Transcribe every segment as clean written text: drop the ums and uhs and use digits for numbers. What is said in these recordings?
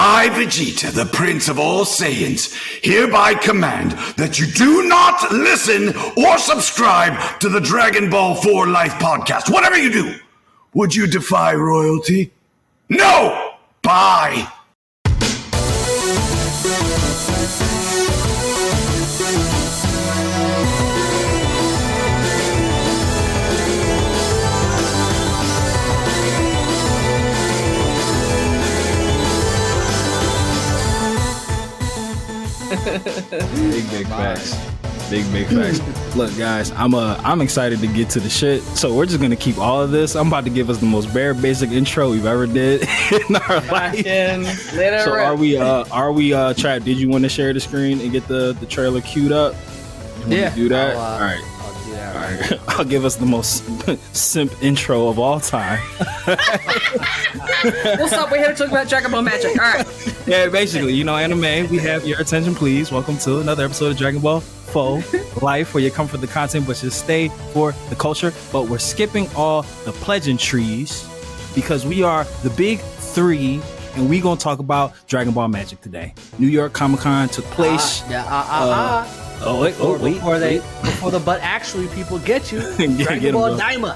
I, Vegeta, the Prince of all Saiyans, hereby command that you do not listen or subscribe to the Dragon Ball 4 Life podcast. Whatever you do, would you defy royalty? No! Bye! Big facts. Big facts. Look, guys, I'm excited to get to the shit. So we're just gonna keep all of this. I'm about to give us the most bare basic intro we've ever did in our life. So are we Trav, did you want to share the screen and get the trailer queued up? Yeah. Do that? All right. I'll do that. All right. I'll give us the most simp intro of all time. We'll stop. We're here to talk about Dragonball magic. All right. Yeah, basically, anime. We have your attention, please. Welcome to another episode of Dragon Ball Faux Life, where you come for the content, but just stay for the culture. But we're skipping all the pleasantries because we are the big three, and we're gonna talk about Dragon Ball Magic today. New York Comic Con took place. Before the but actually people get you. Dragonball Daima.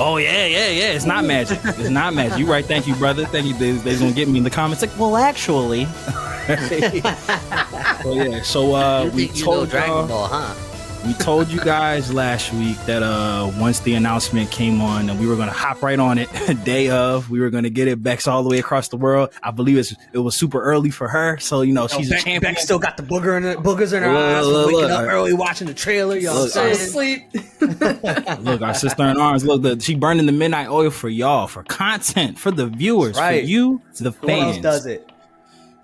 Oh yeah. It's not magic. It's not magic. You right? Thank you, brother. Thank you. They's gonna get me in the comments. Like, well, actually. We told Dragon Ball, huh? We told you guys last week that once the announcement came on, that we were gonna hop right on it. Day of, we were gonna get it. Becks all the way across the world. I believe it was super early for her, so she's a champion. Beck still got the boogers in her eyes. Waking up early, watching the trailer. Y'all Asleep. Look, our sister in arms. Look, she burning the midnight oil for y'all, for content, for the viewers, right. For you, the fans. Who else does it?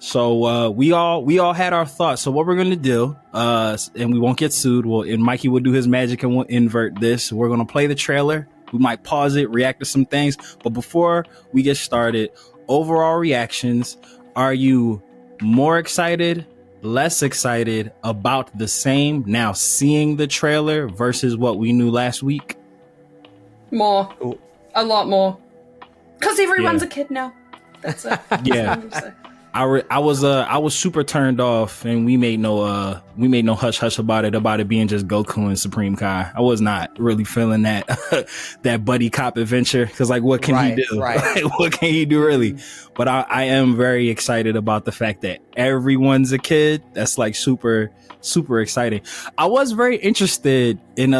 So we all had our thoughts. So what we're gonna do, and we won't get sued. And Mikey will do his magic and we'll invert this. We're gonna play the trailer. We might pause it, react to some things. But before we get started, overall reactions. Are you more excited, less excited, about the same now seeing the trailer versus what we knew last week? More. Ooh. A lot more. Because everyone's a kid now. That's it. Yeah. I was super turned off, and we made no hush hush about it being just Goku and Supreme Kai. I was not really feeling that that buddy cop adventure, because what can he do? Right. What can he do really? But I am very excited about the fact that everyone's a kid. That's super super exciting. I was very interested in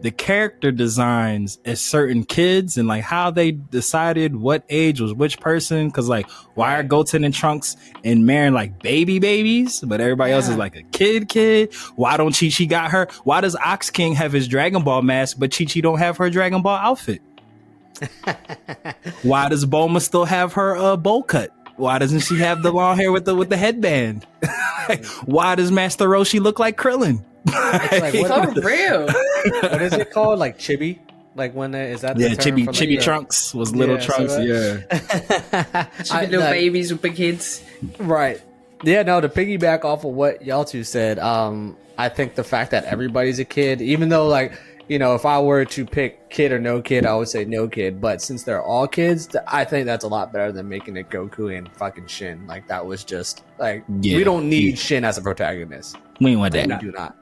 the character designs as certain kids and how they decided what age was which person. Because why are Goten and Trunks and Marin babies, but everybody else is a kid? Why don't Chi-Chi got her? Why does Ox King have his Dragon Ball mask, but Chi-Chi don't have her Dragon Ball outfit? Why does Bulma still have her bowl cut? Why doesn't she have the long hair with the headband? Why does Master Roshi look like Krillin? It's so real. What is it called? Chibi? When is that? The term Chibi Trunks was little Trunks. Chibi little babies with big heads. Right. Yeah. No. To piggyback off of what y'all two said, I think the fact that everybody's a kid, even though if I were to pick kid or no kid, I would say no kid. But since they're all kids, I think that's a lot better than making it Goku and fucking Shin. That was just we don't need Shin as a protagonist. We ain't want that. We do not.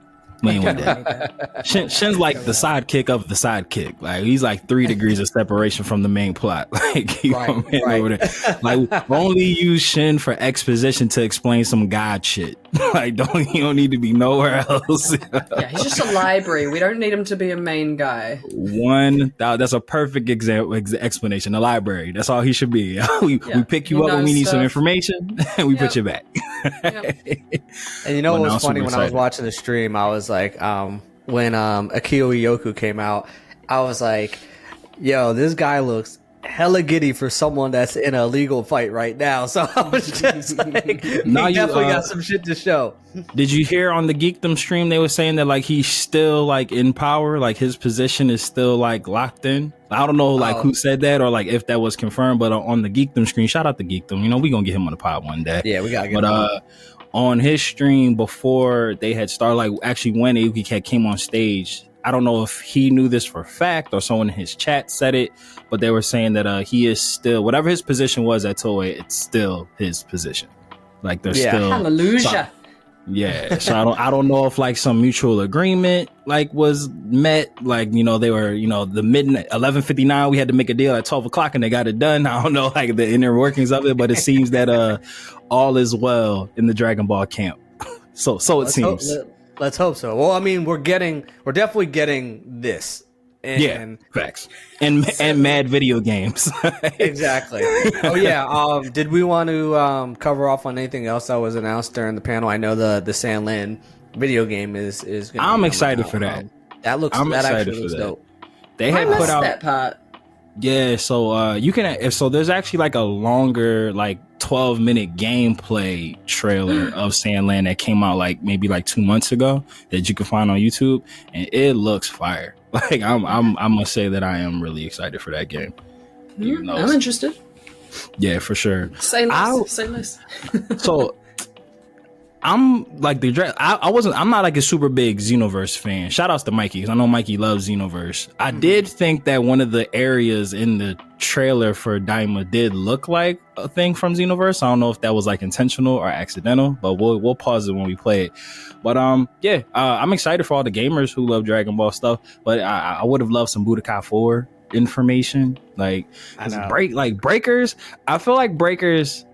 We ain't want that. Shin's the sidekick of the sidekick. He's 3 degrees of separation from the main plot. Over there. Only use Shin for exposition to explain some God shit. You don't need to be nowhere else. Yeah, he's just a library. We don't need him to be a main guy. That's a perfect explanation. A library. That's all he should be. We pick you up when we need some information, and we put you back. And what was funny when I was watching the stream, I was when Akio Iyoku came out, I was like, yo, this guy looks hella giddy for someone that's in a legal fight right now. So I was just he definitely got some shit to show. Did you hear on the Geekdom stream they were saying that he's still in power, his position is still locked in? I don't know who said that or if that was confirmed, but on the Geekdom stream, shout out to Geekdom. We gonna get him on the pod one day. Yeah, we gotta get him. On his stream before they had started, actually when Aoki came on stage, I don't know if he knew this for a fact or someone in his chat said it, but they were saying that he is still, whatever his position was at Toei, it's still his position. Like they're still hallelujah. Yeah, so I don't know if like some mutual agreement like was met, like they were the midnight 11:59 we had to make a deal at 12 o'clock and they got it done. I don't know like the inner workings of it, but it seems that all is well in the Dragon Ball camp. So it seems. Let's hope so. Well, I mean, we're definitely getting this. And facts and mad video games. Exactly. Oh yeah. Did we want to cover off on anything else that was announced during the panel? I know the Sandland video game is. I'm excited for that. That looks. I'm that excited actually looks for that. dope. They had put out that part. Yeah, so you can. So there's actually like a longer, like 12-minute gameplay trailer of Sandland that came out like maybe like 2 months ago that you can find on YouTube, and it looks fire. Like I must say that I am really excited for that game. I'm interested. Yeah, for sure. Say less. So I'm like I'm not like a super big Xenoverse fan. Shout outs to Mikey, because I know Mikey loves Xenoverse. I did think that one of the areas in the trailer for Daima did look like a thing from Xenoverse. I don't know if that was like intentional or accidental, but we'll pause it when we play it. But I'm excited for all the gamers who love Dragon Ball stuff. But I would have loved some Budokai 4 information, like Breakers. I feel like Breakers,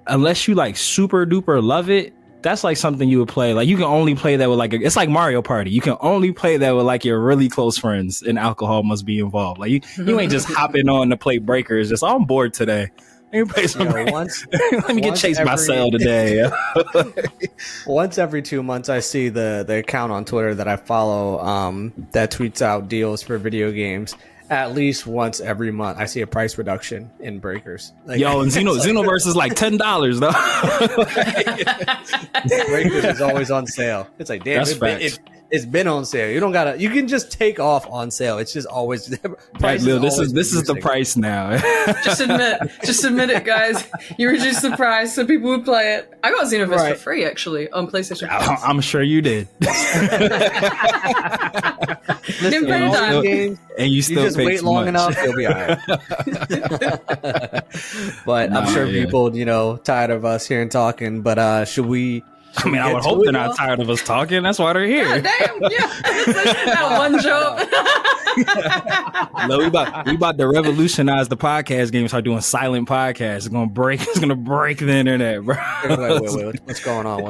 unless you like super duper love it, that's like something you would play. Like you can only play that with like it's like Mario Party. You can only play that with like your really close friends, and alcohol must be involved. Like you ain't just hopping on to play Breakers. Just I'm bored today. Let me play some. Let me get chased by Cell today. Once every 2 months, I see the account on Twitter that I follow that tweets out deals for video games. At least once every month, I see a price reduction in Breakers. Like, Yo, and Xenoverse is like $10 though. Breakers is always on sale. It's like, damn, it's been on sale. You can just take off on sale. It's just always this is the price now. Just admit it, guys. You reduced the price so people would play it. I got Xenoverse for free actually on PlayStation. I'm sure you did. Listen, and you still just wait long enough, you'll be all right. But I'm sure people, tired of us hearing talking. But should we? I mean, I would hope they're not tired of us talking. That's why they're here. God damn, yeah. That one joke. No, we about to revolutionize the podcast game. Start doing silent podcasts. It's gonna break the internet, bro. Wait, what's going on?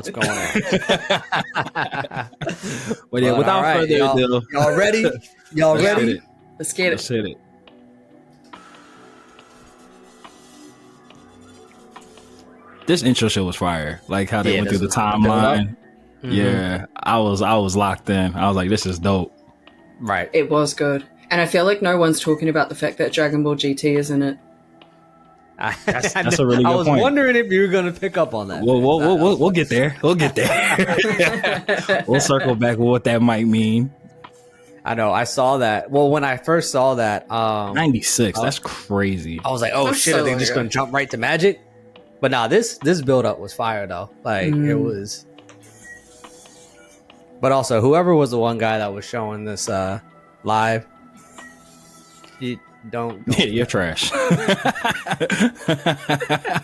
But yeah, without further ado, y'all ready? Y'all ready? Let's get it. Let's hit it. This intro shit was fire. Like how they went through the timeline. Mm-hmm. Yeah, I was locked in. I was like, this is dope. Right. It was good. And I feel like no one's talking about the fact that Dragon Ball GT is in it. That's a really good point. I was wondering if you were going to pick up on that. We'll get there. We'll get there. We'll circle back with what that might mean. I know. I saw that. Well, when I first saw that, 96. That's crazy. I was like, oh shit, are they just going to jump right to Magic? But nah, this build up was fire though. Like it was. But also, whoever was the one guy that was showing this live, you don't yeah, you're trash.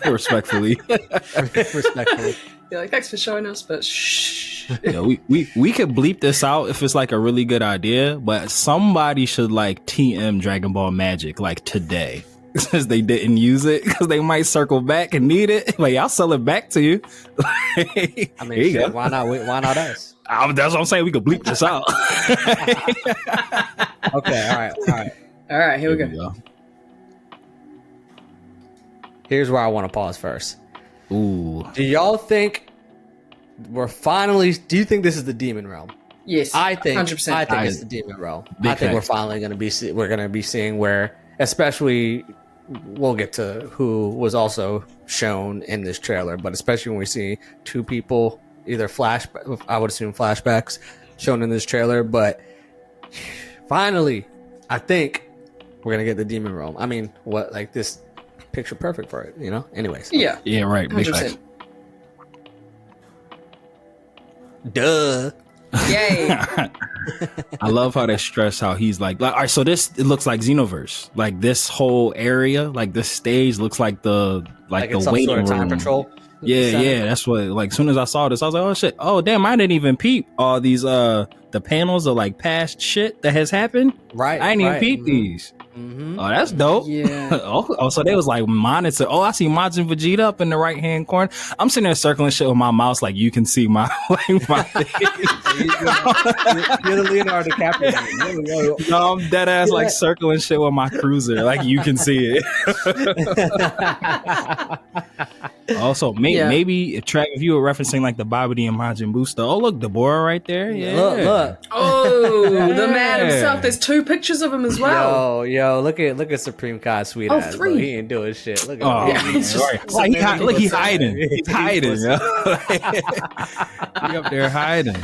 Respectfully. You're like, thanks for showing us, but shh. Yeah, we could bleep this out if it's like a really good idea, but somebody should like TM Dragon Ball Magic like today. Since they didn't use it, because they might circle back and need it. Like, I'll sell it back to you. I mean, shit, why not us? That's what I'm saying. We could bleep this out. Okay, all right. Here we go. Here's where I want to pause first. Ooh. Do y'all think do you think this is the Demon Realm? Yes, I think 100%. I think it's the Demon Realm. I think fact. we're finally going to be seeing where, especially, we'll get to who was also shown in this trailer, but especially when we see two people, either I would assume flashbacks shown in this trailer, but finally, I think we're going to get the Demon Realm. I mean, this picture perfect for it, Anyways. Yeah, right. Big 100%. Duh. Yay. I love how they stress how he's like, all right, so it looks like Xenoverse. Like this whole area, like this stage looks like the it's some waiting sort of time room. patrol. Yeah, that's what. Like, as soon as I saw this, I was like, "Oh shit! Oh damn! I didn't even peep all these the panels of like past shit that has happened. Right, I didn't even right. peep these. Mm-hmm. Oh, that's dope. Yeah. oh, so they was like monitor. Oh, I see Majin Vegeta up in the right hand corner. I'm sitting there circling shit with my mouse, like you can see my my face. You're the Leonardo DiCaprio. No, I'm dead ass like circling shit with my cruiser, like you can see it. Also, maybe Trav, if you were referencing like the Babidi and Majin booster. Oh, look, Deborah right there. Yeah, Look. Oh, the man himself. There's 2 pictures of him as well. Yo, look at Supreme Kai sweet ass. 3. Bro. He ain't doing shit. Look at Oh, him. Yeah, it's just- right. Look, he's hiding. He's hiding. Yo. He up there hiding.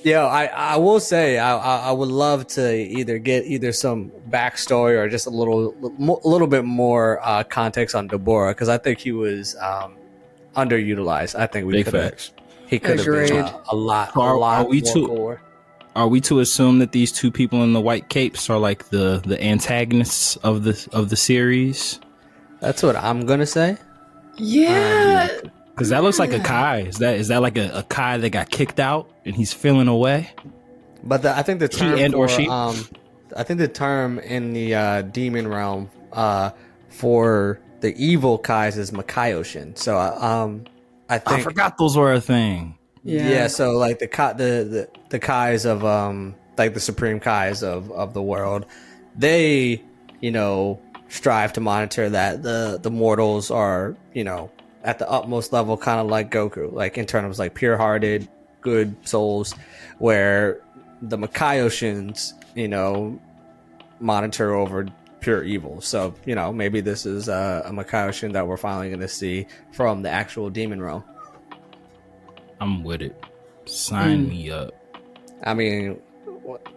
Yo, I will say I would love to either get some backstory or just a little bit more context on Deborah, because I think he was underutilized. I think Big facts. he could have been Agreed. a lot Are we more too- core. Are we to assume that these 2 people in the white capes are like the antagonists of the series? That's what I'm gonna say. Yeah. Because that looks like a Kai. Is that like a Kai that got kicked out and he's feeling away? But I think the term and or she? I think the term in the demon realm for the evil Kais is Makaioshin. So I think I forgot those were a thing. yeah. So like the Kais of like the supreme Kais of the world, they strive to monitor that the mortals are at the utmost level, kind of like Goku, like in terms of like pure-hearted, good souls, where the Makaioshins, monitor over pure evil. So, maybe this is a Makaiyoshin that we're finally going to see from the actual demon realm. I'm with it. Sign me up. I mean,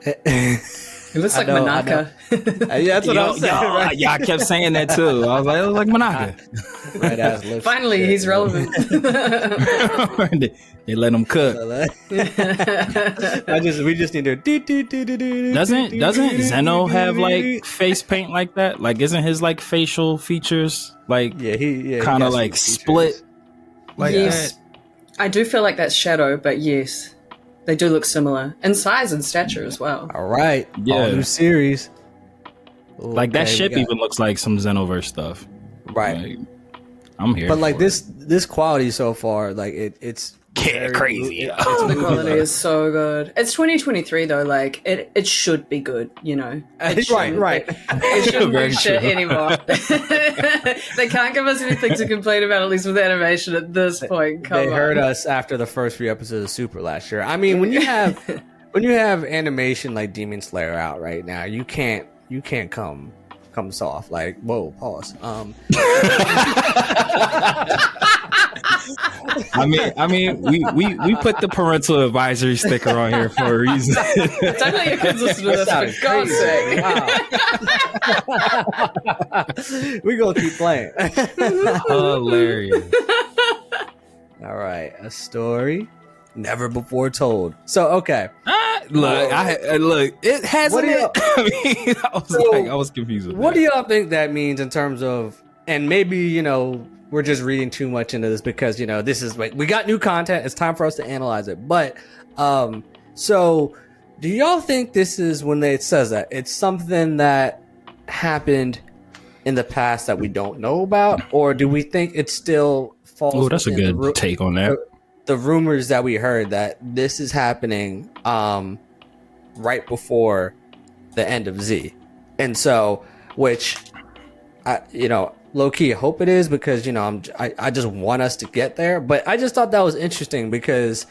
It looks like Manaka. yeah, that's what I was saying. Right? Yeah, I kept saying that too. I was like, it was like Manaka. Right ass lips. Finally, he's relevant. They let him cook. We just need to do. Doesn't Zeno have like face paint like that? Like, isn't his like facial features like kind of like split? Like yes. that? I do feel like that's Shadow, but yes. They do look similar in size and stature as well. All right. Yeah. All new series. Like that Okay, ship even looks like some Xenoverse stuff. Right. Like, I'm here. But like for it. this quality so far, like it's very crazy. The quality is so good. It's 2023 though. Like it should be good. It shouldn't- right. It shouldn't Very be shit true. anymore. They can't give us anything to complain about, at least with animation at this point. Come They on. heard us after the first few episodes of Super last year. I mean, when you have animation like Demon Slayer out right now, you can't come soft. Like, whoa, pause. I mean, we put the parental advisory sticker on here for a reason. Don't let your kids listen to this, for God's sake. Wow. We gonna keep playing. Hilarious. All right, a story never before told. So okay, Look, it hasn't. What do you- I mean, I was confused with what that. do y'all think that means in terms of? And maybe we're just reading too much into this because this is like we got new content. It's time for us to analyze it. But so do y'all think this is when it says that it's something that happened in the past that we don't know about, or do we think it still falls? Oh, that's a within good take on that. The rumors that we heard that this is happening right before the end of Z, and so which low key I hope it is because I just want us to get there, but I just thought that was interesting because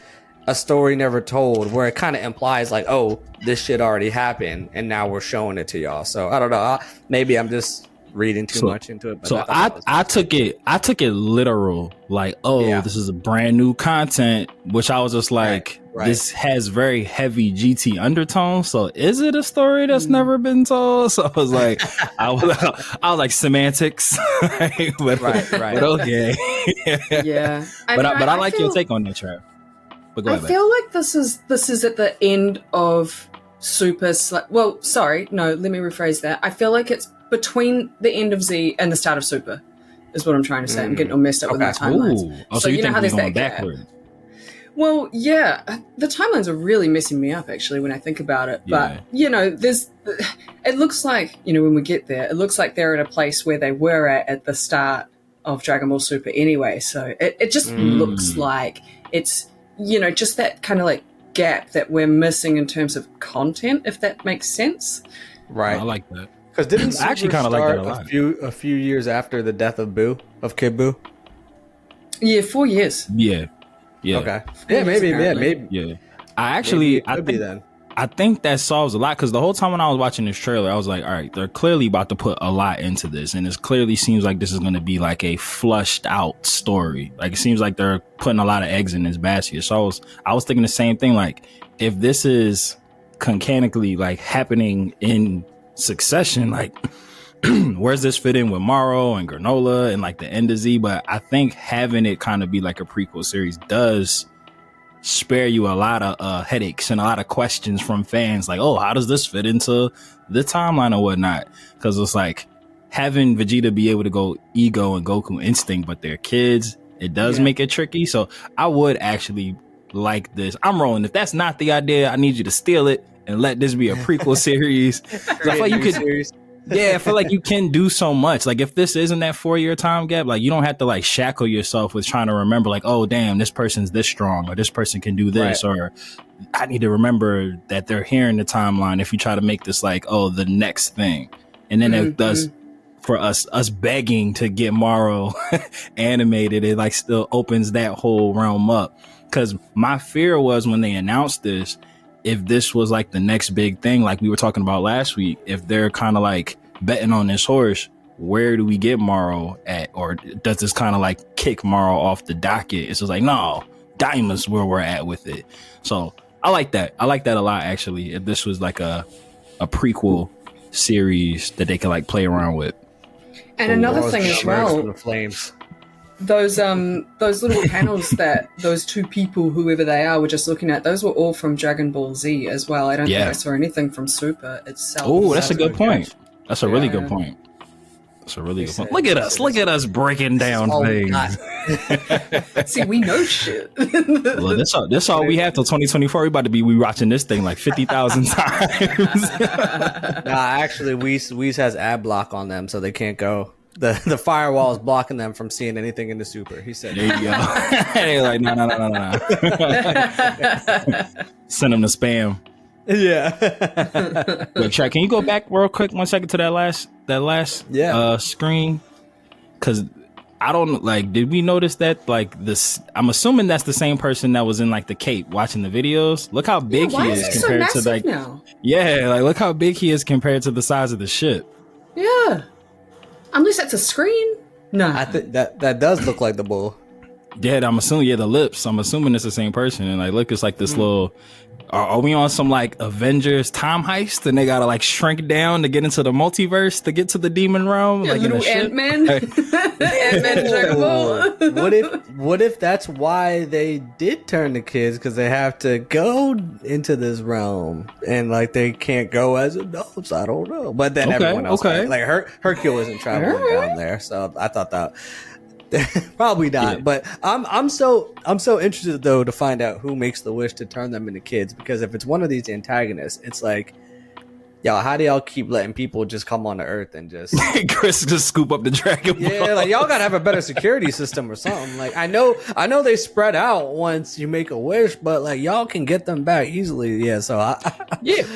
a story never told where it kind of implies like, oh, this shit already happened and now we're showing it to y'all. So I don't know, maybe I'm just reading too much into it. But So I took it literal, like, this is a brand new content, which I was just like, Right. this has very heavy GT undertones. So is it a story that's never been told? So I was like, I was like semantics, but Right. but okay. Yeah. But I like feel- your take on that, Trav. But go I ahead. feel like this is at the end of Super. Well, sorry, no. Let me rephrase that. I feel like it's between the end of Z and the start of Super. Is what I'm trying to say. I'm getting all messed up with my timelines. Ooh. Oh, so you think we're going backward? Well, yeah, the timelines are really messing me up actually when I think about it. But it looks like when we get there, it looks like they're at a place where they were at the start of Dragon Ball Super anyway. So it just looks like it's just that kind of like gap that we're missing in terms of content, if that makes sense. Right. I like that. Because didn't I actually kind of like that a lot. A few years after the death of Kid Buu? Yeah, 4 years. Yeah. Okay. Yeah, maybe. Yeah. I think that solves a lot, because the whole time when I was watching this trailer, I was like, all right, they're clearly about to put a lot into this, and it clearly seems like this is going to be like a flushed out story. Like, it seems like they're putting a lot of eggs in this basket. So I was thinking the same thing. Like, if this is canonically like happening in succession, like where's this fit in with Morrow and Granola and like the end of Z? But I think having it kind of be like a prequel series does spare you a lot of headaches and a lot of questions from fans, like, oh, how does this fit into the timeline or whatnot? Because it's like having Vegeta be able to go Ego and Goku Instinct, but they're kids, it does make it tricky. So I would actually like this. I'm rolling. If that's not the idea, I need you to steal it and let this be a prequel series. I feel like you could. Yeah, I feel like you can do so much. Like, if this isn't that 4-year time gap, like, you don't have to like shackle yourself with trying to remember, like, oh damn, this person's this strong, or this person can do this, or I need to remember that they're here in the timeline. If you try to make this like, oh, the next thing, and then it does for us begging to get Morrow animated, it like still opens that whole realm up. Because my fear was when they announced this, if this was like the next big thing, like we were talking about last week, if they're kind of like betting on this horse, where do we get Morrow at? Or does this kind of like kick Morrow off the docket? It's just like, no, Daima's where we're at with it. So I like that. I like that a lot, actually. If this was like a prequel series that they could like play around with. And another thing as well, flames. Those little panels that those two people, whoever they are, were just looking at, those were all from Dragon Ball Z as well. I don't think I saw anything from Super itself. Oh, that's a good point. That's a really good point. That's a really good point. Look at us. Look at us breaking down things. See, we know shit. Well, that's all we have till 2024. We about to be rewatching this thing like 50,000 times. Nah, actually, Whis has ad block on them, so they can't go. The firewall is blocking them from seeing anything in the Super. He said, there you go. They're like, no. Send them to spam. Yeah. Wait, Chad, can you go back real quick 1 second to that last screen? Because I don't like, did we notice that like this? I'm assuming that's the same person that was in like the cape watching the videos. Look how big he is compared to like now? Yeah, like look how big he is compared to the size of the ship. Yeah. Unless that's a screen. No. I think that does look like the bull. Yeah, I'm assuming, the lips. I'm assuming it's the same person. And like, look, it's like this little. Are we on some like Avengers time heist and they gotta like shrink down to get into the multiverse to get to the demon realm? Yeah, like little Ant-Man. Ant-Man Dragon Ball. What if that's why they did turn to kids, because they have to go into this realm and like they can't go as adults? I don't know. But then everyone else like Hercule isn't traveling down there, so I thought that probably not. But I'm so interested though to find out who makes the wish to turn them into kids, because if it's one of these antagonists, it's like, yo, how do y'all keep letting people just come on the earth and just Chris just scoop up the Dragon Ball? Yeah, like y'all gotta have a better security system or something. Like I know they spread out once you make a wish, but like y'all can get them back easily. Yeah, so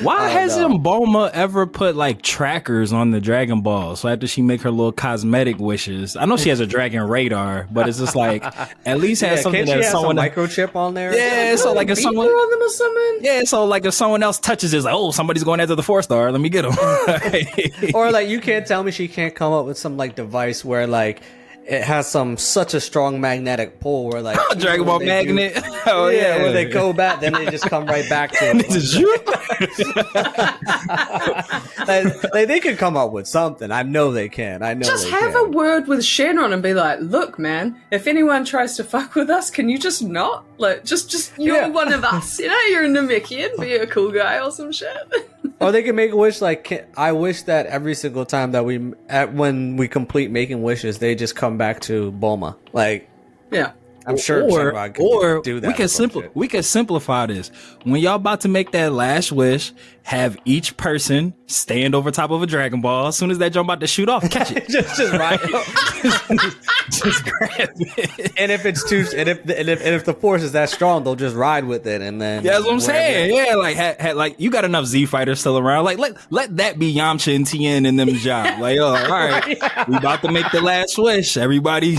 why hasn't Bulma ever put like trackers on the Dragon Ball? So after she make her little cosmetic wishes, I know she has a dragon radar, but it's just like at least have something that someone microchip on there. Yeah, so like if someone on them or something. Yeah, so like if someone else touches it, it's like, oh, somebody's going after the 4-star. Let me get him. Or like you can't tell me she can't come up with some like device where like it has such a strong magnetic pull where like Dragon Ball magnet. Oh yeah, when they go back, then they just come right back to it. Like, they could come up with something. I know they can. I know. Just they have can. a word with Shenron and be like, look, man, if anyone tries to fuck with us, can you just not? Like, just you're one of us, you know? You're a Namekian, be a cool guy or some shit. Or they can make a wish like, I wish that every single time that when we complete making wishes, they just come back to Bulma. Like, yeah. I'm sure Shenron could do that. We can simplify this. When y'all about to make that last wish, have each person stand over top of a Dragon Ball. As soon as that jump about to shoot off, catch it. just ride it. just grab it. And if it's if the force is that strong, they'll just ride with it, and then that's what I'm saying. Yeah, like like you got enough Z fighters still around. Like let that be Yamcha and Tien and them job. Like, all right, we about to make the last wish. Everybody,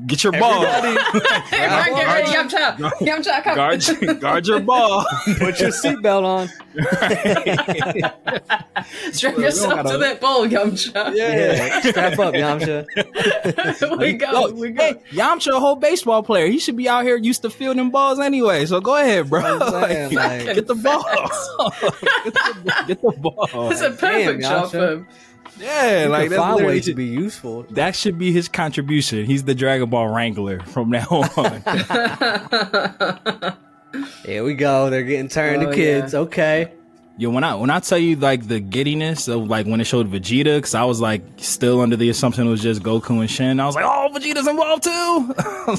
get your ball. Yamcha, come. Guard your ball. Put your seatbelt on. Strap yourself to that ball, Yamcha. Yeah. Strap up, Yamcha. we go. Hey, Yamcha, a whole baseball player. He should be out here used to fielding balls anyway. So go ahead, bro. Like, get the ball. get the ball. It's a perfect job for him. Yeah, like that's find literally ways to be useful. That should be his contribution. He's the Dragon Ball Wrangler from now on. Here we go. They're getting turned to kids. Yeah. Okay. Yo, when I tell you like the giddiness of like when it showed Vegeta, because I was like still under the assumption it was just Goku and Shin. I was like, oh, Vegeta's involved too.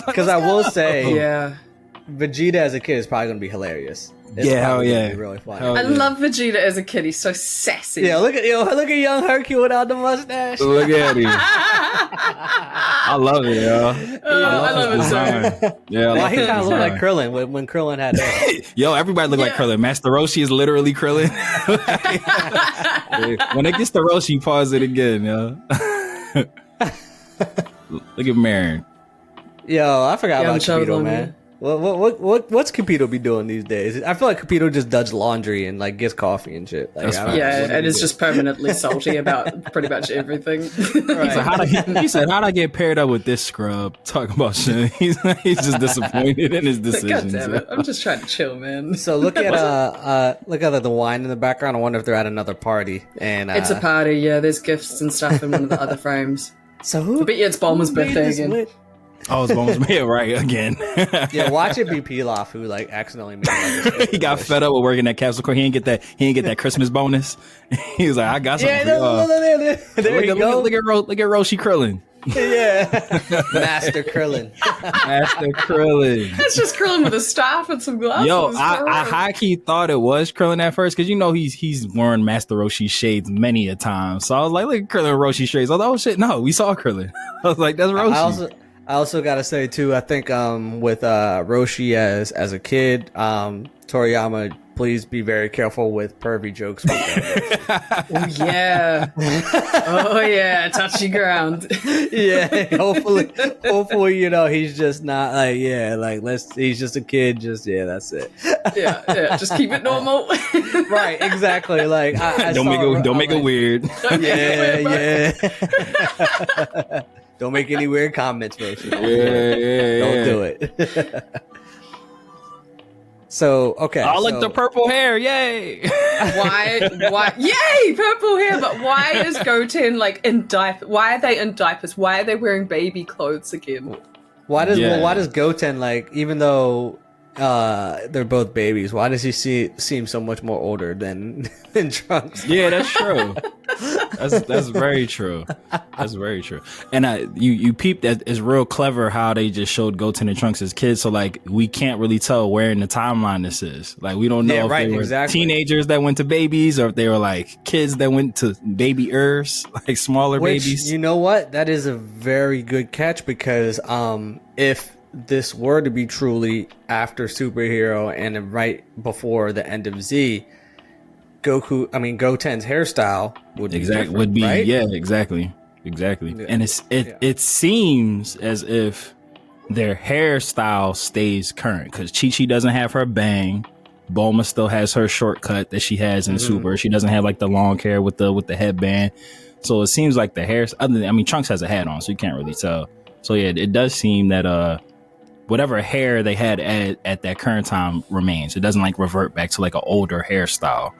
Because I will say, yeah, Vegeta as a kid is probably gonna be hilarious. It's hell yeah, really funny. I love Vegeta as a kid. He's so sassy. Yeah, look at young Hercule without the mustache. Look at him. I love it, yo. I love it so. Yeah, why he kind of look like Krillin when Krillin had it. Yo, everybody look like Krillin. Master Roshi is literally Krillin. When it gets to Roshi, pause it again, yo. Look at Marin. Yo, I forgot about Capito, man. What's Capito be doing these days? I feel like Capito just does laundry and like gets coffee and shit. Like, and is just permanently salty about pretty much everything. Right. He said, "How'd I get paired up with this scrub?" Talking about shit. He's just disappointed in his decisions. God damn it. I'm just trying to chill, man. So look at the wine in the background. I wonder if they're at another party. And it's a party. Yeah, there's gifts and stuff in one of the other frames. So who? But yeah, it's Bulma's birthday again. Oh, it's Bones made right again. Yeah, watch it be Pilaf who like accidentally made he got fed up with working at Capsule Corp. He didn't get that Christmas bonus. He was like, I got something for y'all. There you go. Look at Roshi Krillin. Yeah. Master Krillin. Master Krillin. It's just Krillin with a staff and some glasses. Yo, I high-key thought it was Krillin at first, because you know he's worn Master Roshi shades many a time. So I was like, look at Krillin Roshi shades. I was like, oh shit, no, we saw Krillin. I was like, that's Roshi. I also gotta say too, I think with Roshi as a kid, Toriyama, please be very careful with pervy jokes. Oh yeah, touchy ground. Yeah, hopefully he's just not he's just a kid. That's it. Yeah, just keep it normal. Right, exactly. Like don't make it weird. Yeah. Don't make any weird comments, Roshi. Don't do it. So, okay. I like the purple hair. Yay. Why? Yay, purple hair. But why is Goten like in diaper? Why are they in diapers? Why are they wearing baby clothes again? Why does Goten, like, even though they're both babies, why does he seem so much more older than Trunks? Yeah, that's true. That's very true. That's very true. And you peeped that it's real clever how they just showed Goten and Trunks as kids. So like we can't really tell where in the timeline this is. Like we don't know if they were teenagers that went to babies or if they were like kids that went to baby-ers, like smaller babies. You know what? That is a very good catch because if this were to be truly after Superhero and right before the end of Z, Goten's hairstyle would be right? Yeah, exactly. Yeah. And it seems as if their hairstyle stays current because Chi-Chi doesn't have her bang. Bulma still has her shortcut that she has in Super. She doesn't have like the long hair with the headband. So it seems like the hair, Trunks has a hat on, so you can't really tell. So yeah, it does seem that whatever hair they had at that current time remains. It doesn't like revert back to like an older hairstyle.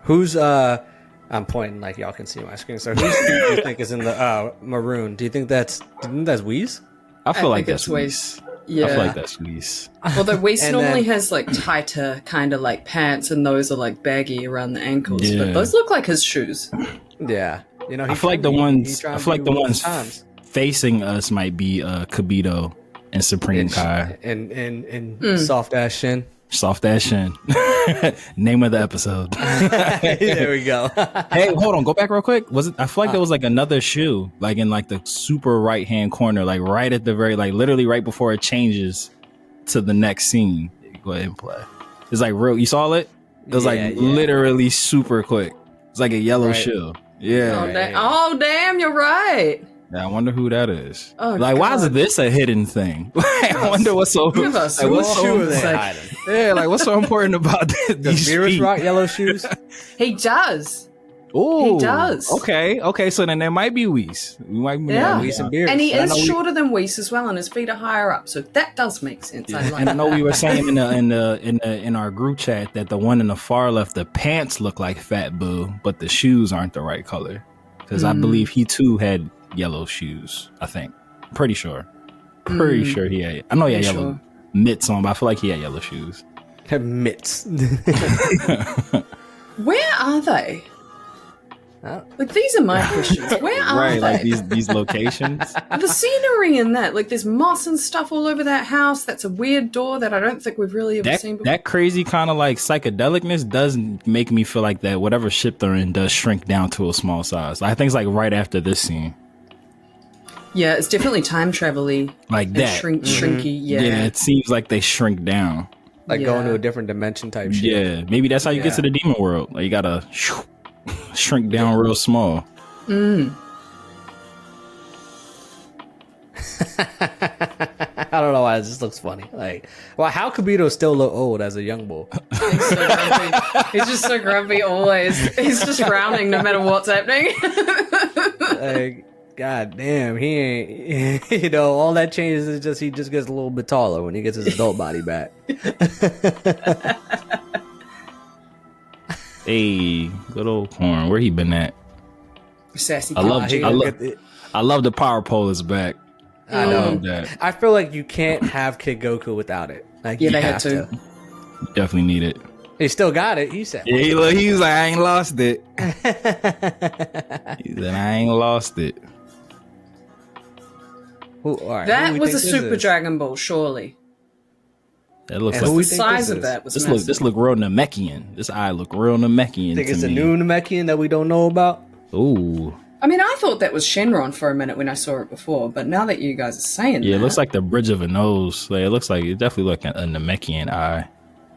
Who's I'm pointing like y'all can see my screen. So who do you think is in the maroon? Do you think that's Whis? I feel like think that's it's Whis. Yeah. I feel like that's Whis. Although Whis And normally then- has like tighter kind of like pants, and those are like baggy around the ankles. Yeah. But those look like his shoes. Yeah, you know. I feel like the ones facing us might be Kibito and Supreme Kai. and soft ass Shin. Soft ass Shin. Name of the episode. There we go. Hey, hold on, go back real quick. Was it? I feel like there was like another shoe, like in like the super right hand corner, like right at the very, like literally right before it changes to the next scene. Go ahead and play. It's like real. You saw it? It was literally super quick. It's like a yellow shoe. Yeah. Oh, damn, you're right. Yeah, I wonder who that is. Oh, like, why is God. this a hidden thing? I wonder what's so. Give us Like, what's Shoe so they like- hiding? yeah, like what's so important about Does these Beerus feet? rock yellow shoes? He does. Ooh, He does. Okay. So then there might be Whis. We might be Yeah. Whis and Beerus. And he I is know shorter than Whis as well, and his feet are higher up. So that does make sense. I like And I know that. we were saying in our group chat that the one in the far left, the pants look like Fat Boo, but the shoes aren't the right color. Because I believe he too had yellow shoes. I think, pretty sure sure he had. I know he had Pretty yellow sure. mitts on, but I feel like he had yellow shoes. Mitts. Where are they? Like, these are my questions. Where are Right, they? like these locations. The scenery in that, like, there's moss and stuff all over that house. That's a weird door that I don't think we've really ever seen before. That crazy kind of like psychedelicness does make me feel like that whatever ship they're in does shrink down to a small size. I think it's like right after this scene. Yeah, it's definitely time travel-y. Like and that. shrinky, yeah. It seems like they shrink down. Like Yeah. going to a different dimension type shit. Yeah, maybe that's how you get to the demon world. Like you gotta shrink down real small. I don't know why it just looks funny. Like, well, how Kibito still look old as a young bull? He's so grumpy. He's just so grumpy always. He's just frowning no matter what's happening. Like, god damn, he ain't. You know, all that changes is just he just gets a little bit taller when he gets his adult body back. Hey, good old corn. Where he been at? Sassy. I love He I gonna love get the- I love the power pole is back. I know. love that. I feel like you can't have Kid Goku without it. Like, Yeah, you they had have to. Definitely need it. He still got it. He said, Yeah, he was like, I ain't lost it. He said, I ain't lost it. Who, all right, That who we was a think this Super is? Dragon Ball, surely. That looks And who like we The think size this of is? that was this massive. look real Namekian. This eye look real Namekian Think to it's a me. new Namekian that we don't know about? Ooh. I mean, I thought that was Shenron for a minute when I saw it before, but now that you guys are saying Yeah, that, it looks like the bridge of a nose. Like, it definitely look like a Namekian eye.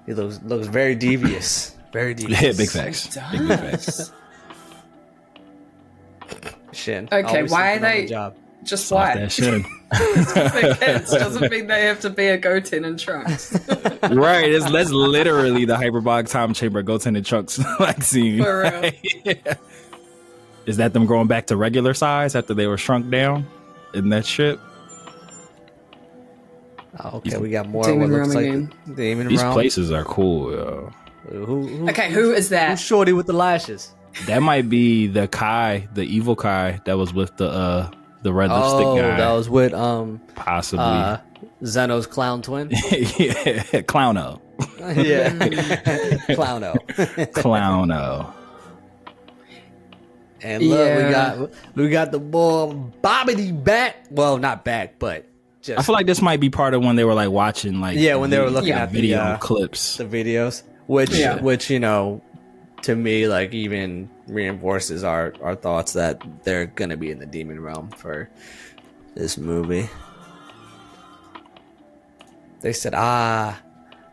He looks very devious. Very devious. Yeah, big facts. Big does. facts. Shin. Okay, Always why are sleeping on the they- job? Just Soft why? that shit. They're kids doesn't mean they have to be a Goten and Trunks. Right, that's literally the hyperbolic time chamber Goten and Trunks like scene. For real. Yeah. Is that them going back to regular size after they were shrunk down in that ship? Oh, okay, we got more Demon what looks Realm like again. Demon These Realm. places are cool, yo. Who, Okay, who is who's that? shorty with the lashes? That might be the Kai, the evil Kai that was with the red lipstick guy. That was with Possibly. Zeno's clown twin. Yeah, Clowno. Yeah, Clowno. Clowno. And look, Yeah. we got the boy Bobby back. Well, not back, but just I feel like this might be part of when they were like watching like when they were looking Yeah. at video the clips. the videos, which Yeah. you know, to me, like even reinforces our thoughts that they're gonna be in the demon realm for this movie. They said,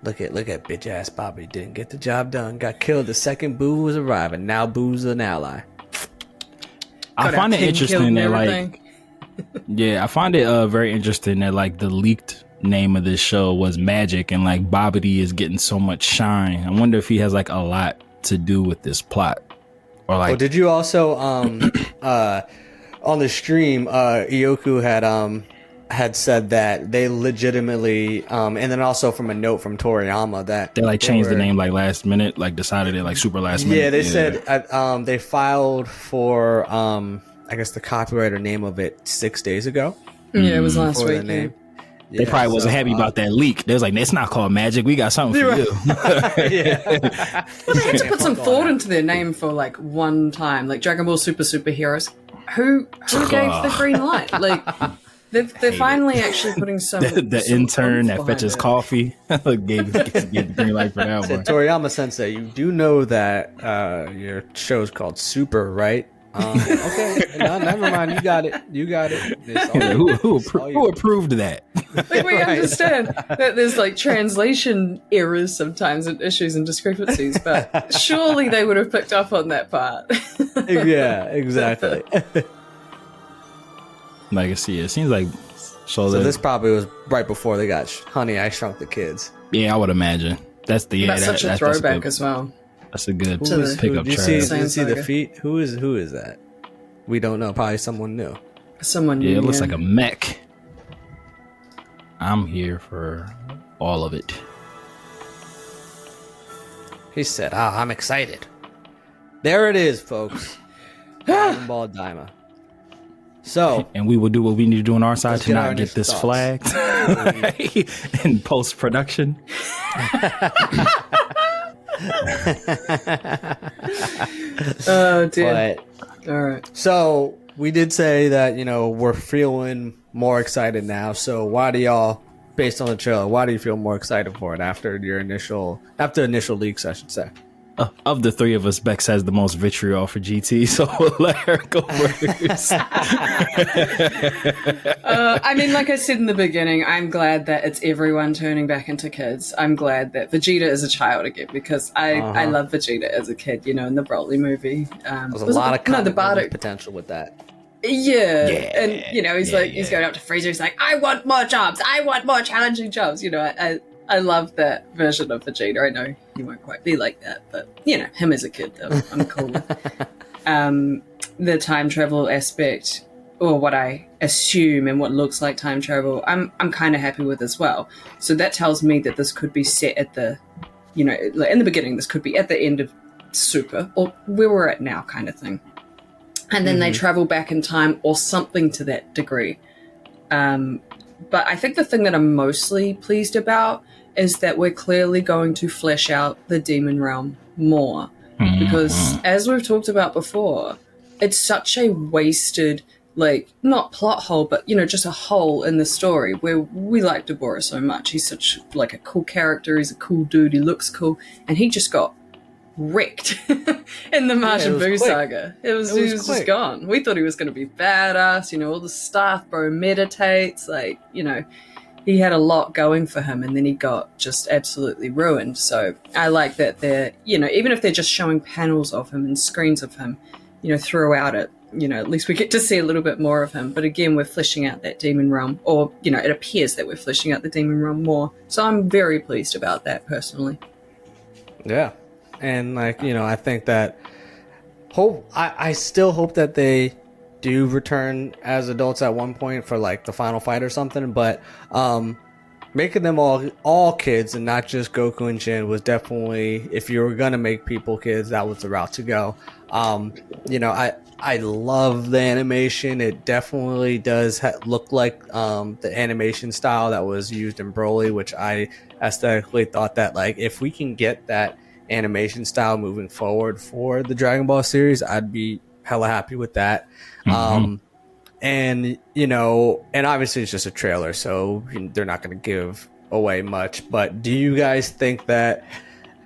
look at bitch ass Bobby didn't get the job done, got killed the second Boo was arriving. Now Boo's an ally. I find it King interesting killed that and like everything. yeah, I find it very interesting that like the leaked name of this show was Magic and like Bobbity is getting so much shine. I wonder if he has like a lot to do with this plot. Or like, did you also on the stream, Ioku had said that they legitimately, and then also from a note from Toriyama that they like changed the name like last minute, like decided it like super last minute. Yeah, they said they filed for I guess the copyright or name of it 6 days ago. Yeah, it was last week. Name. They probably wasn't happy about that leak. They was like, "It's not called Magic. We got something for you." Yeah. Well, they had to put some thought into their name for like one time, like Dragon Ball Superheroes. Who gave the green light? Like they're finally actually putting some the some intern that oomph fetches behind coffee gave the green light for that one. Toriyama Sensei, you do know that your show's called Super, right? Okay, no, never mind. You got it. Who approved that? Like we understand that there's like translation errors sometimes and issues and discrepancies, but surely they would have picked up on that part. Yeah, exactly. Legacy. It seems like so. This probably was right before they got Honey, I Shrunk the Kids. Yeah, I would imagine. That's such a throwback as well. That's a good Did pickup. you see the feet? Who is that? We don't know. Probably someone new. Someone new. Yeah, it looks like a mech. I'm here for all of it. He said, I'm excited. There it is, folks. Dragonball Daima. So, and we will do what we need to do on our side to not get this thoughts. flagged in post production. Oh dear. But, all right. So we did say that we're feeling more excited now. So why do y'all, based on the trailer, why do you feel more excited for it after initial leaks, I should say? Of the three of us, Becks has the most vitriol for GT, so we'll let her go first. I mean, like I said in the beginning, I'm glad that it's everyone turning back into kids. I'm glad that Vegeta is a child again because I love Vegeta as a kid, in the Broly movie. There's a lot of potential with that. Yeah. And he's he's going up to Frieza. He's like, I want more jobs. I want more challenging jobs. I love that version of Vegeta. I know he won't quite be like that, but him as a kid, though, I'm cool with. The time travel aspect, or what I assume and what looks like time travel, I'm kind of happy with as well. So that tells me that this could be set at the, like in the beginning, this could be at the end of Super, or where we're at now, kind of thing. And then they travel back in time, or something to that degree. But I think the thing that I'm mostly pleased about is that we're clearly going to flesh out the demon realm more. Because as we've talked about before, it's such a wasted, like, not plot hole, but, just a hole in the story where we like Deborah so much. He's such, like, a cool character. He's a cool dude. He looks cool. And he just got wrecked in the Majin Buu saga. He was just gone. We thought he was going to be badass, all the stuff, bro meditates, like, he had a lot going for him, and then he got just absolutely ruined. So I like that they're, even if they're just showing panels of him and screens of him, throughout it, at least we get to see a little bit more of him. But again, we're fleshing out that demon realm, or, it appears that we're fleshing out the demon realm more. So I'm very pleased about that personally. Yeah. And I think that I still hope that they do return as adults at one point for like the final fight or something, but making them all kids and not just Goku and Jin was definitely, if you were gonna make people kids, that was the route to go. I love the animation. It definitely does look like the animation style that was used in Broly, which I aesthetically thought that, like, if we can get that animation style moving forward for the Dragon Ball series, I'd be hella happy with that. And obviously it's just a trailer, so they're not going to give away much, but do you guys think that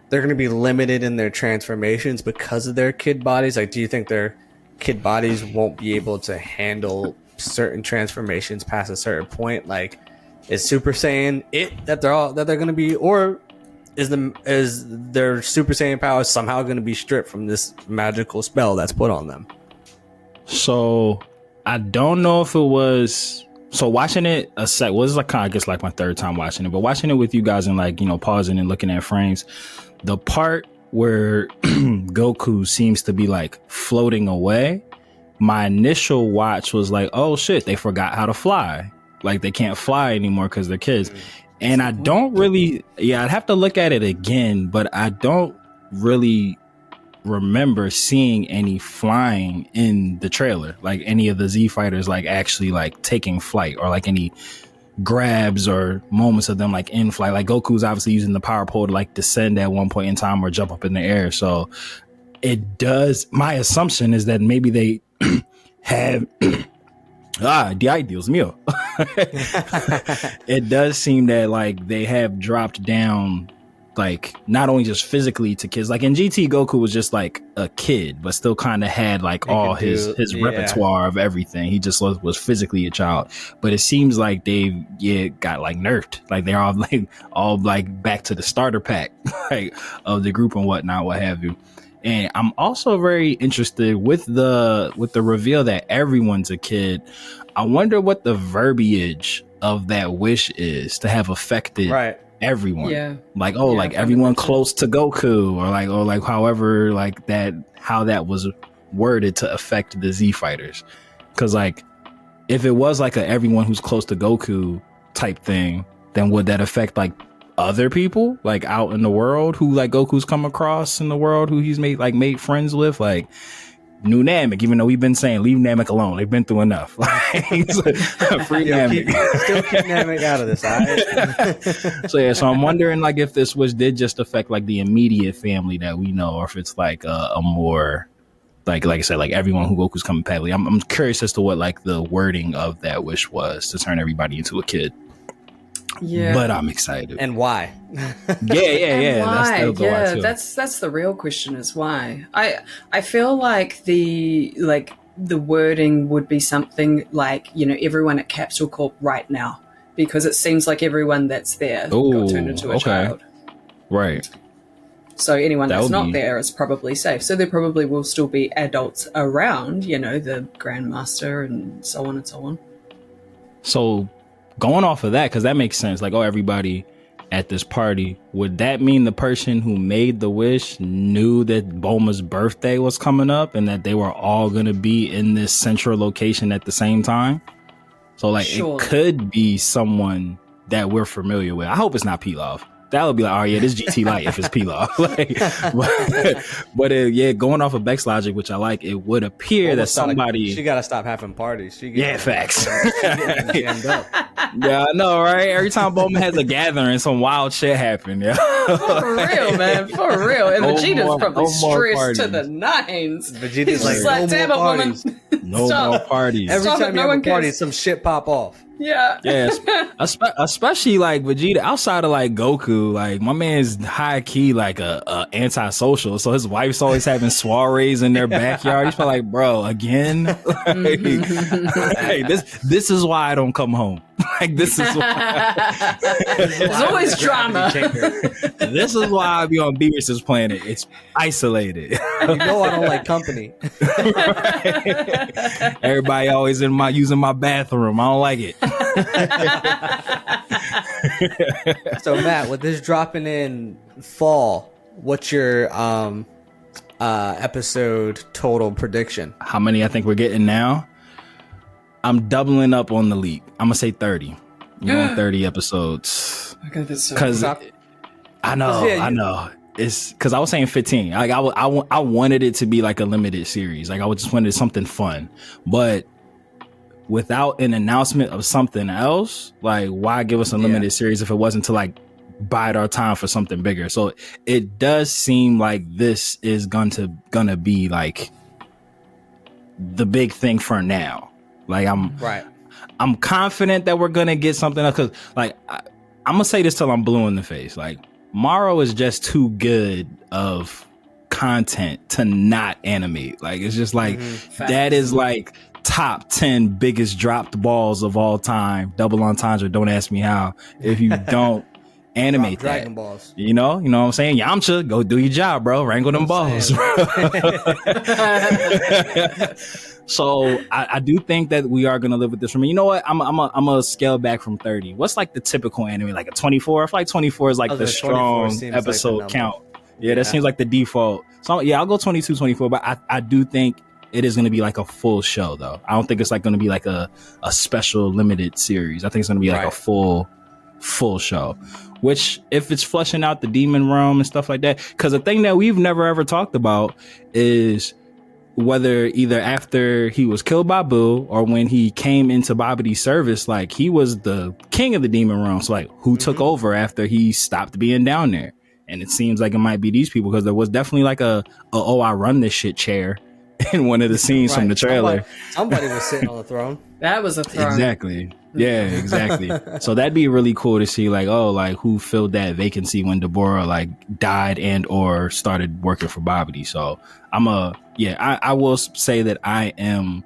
they're going to be limited in their transformations because of their kid bodies? Like, do you think their kid bodies won't be able to handle certain transformations past a certain point? Like, is Super Saiyan that they're going to be, or is their Super Saiyan powers somehow going to be stripped from this magical spell that's put on them? So I don't know if it was. So watching it was like kind of, I guess, like my third time watching it, but watching it with you guys and like, pausing and looking at frames, the part where Goku seems to be like floating away, my initial watch was like, oh shit, they forgot how to fly. Like they can't fly anymore because they're kids. And I don't really, I'd have to look at it again, but I don't really remember seeing any flying in the trailer, like any of the Z fighters like actually like taking flight, or like any grabs or moments of them like in flight. Like Goku's obviously using the power pole to like descend at one point in time or jump up in the air. So it does, my assumption is that maybe they have Dios mío. It does seem that like they have dropped down, like not only just physically to kids. Like in GT, Goku was just like a kid, but still kind of had like all his repertoire of everything. He just was physically a child. But it seems like they've got like nerfed. Like they're all like back to the starter pack like of the group and whatnot, what have you. And I'm also very interested with the reveal that everyone's a kid. I wonder what the verbiage of that wish is to have affected everyone. Yeah. Like, like everyone close to Goku, or like however like that, how that was worded to affect the Z fighters. Cause like if it was like a everyone who's close to Goku type thing, then would that affect like other people like out in the world who like Goku's come across in the world, who he's made friends with, like new Namek, even though we've been saying leave Namek alone, they've been through enough. Free Namek. Still keep Namek out of this, all right? So I'm wondering like if this did just affect like the immediate family that we know, or if it's like a more like I said, like everyone who Goku's coming past. I'm curious as to what like the wording of that wish was to turn everybody into a kid. Yeah, but I'm excited. And why? Yeah. Why? That's the real question, is why. I feel like the wording would be something like, everyone at Capsule Corp right now, because it seems like everyone that's there got turned into a child. Right. So anyone that's not there is probably safe. So there probably will still be adults around, the Grandmaster and so on and so on. So going off of that, because that makes sense, like, everybody at this party, would that mean the person who made the wish knew that Bulma's birthday was coming up and that they were all going to be in this central location at the same time? So like It could be someone that we're familiar with. I hope it's not Pilaf. That would be like, oh yeah, this GT Light if it's Pilaf. But going off of Beck's logic, which I like, it would appear that somebody... She got to stop having parties. Facts. Yeah, I know, right? Every time Bulma has a gathering, some wild shit happen. Yeah. For real, man. For real. And Vegeta's probably stressed to the nines. Vegeta's like, damn it, woman. No more parties. Every time you have a party, some shit pop off. Yeah. Especially like Vegeta outside of like Goku, like my man's high key like a antisocial. So his wife's always having soirees in their backyard. He's probably like, bro, again? Hey, this is why I don't come home. Like this is why there's always drama. This is why I be on Beerus's planet. It's isolated. I don't like company. Right. Everybody always using my bathroom. I don't like it. So Matt, with this dropping in fall, what's your episode total prediction? How many I think we're getting now? I'm doubling up on the leap. I'm gonna say 30. 30 episodes. Because I know. It's because I was saying 15. Like I wanted it to be like a limited series. Like I just wanted something fun, but without an announcement of something else, like why give us a limited series if it wasn't to like bide our time for something bigger? So it does seem like this is gonna be like the big thing for now. Like I'm confident that we're gonna get something else, because like I'm gonna say this till I'm blue in the face. Like Morrow is just too good of content to not animate. Like it's just like that is like top 10 biggest dropped balls of all time. Double entendre. Don't ask me how. If you don't animate that, Dragonballs. You know what I'm saying? Yamcha, go do your job, bro. Wrangle them balls. So I do think that we are going to live with this. You know what? I'm gonna scale back from 30. What's like the typical anime? Like a 24? I feel like 24 is like the strong episode count. Yeah, that seems like the default. So yeah, I'll go 22, 24, but I do think it is going to be like a full show though. I don't think it's like going to be like a special limited series. I think it's going to be like a full show, which if it's fleshing out the demon realm and stuff like that, because the thing that we've never ever talked about is whether either after he was killed by Boo or when he came into Babidi's service, like he was the king of the demon realm. So like who took over after he stopped being down there? And it seems like it might be these people, because there was definitely like a oh, I run this shit chair in one of the scenes from the trailer. Somebody was sitting on the throne. That was a throne. Exactly. Yeah, exactly. So that'd be really cool to see, like, oh, like who filled that vacancy when Deborah like died and or started working for Babidi. So I will say that I am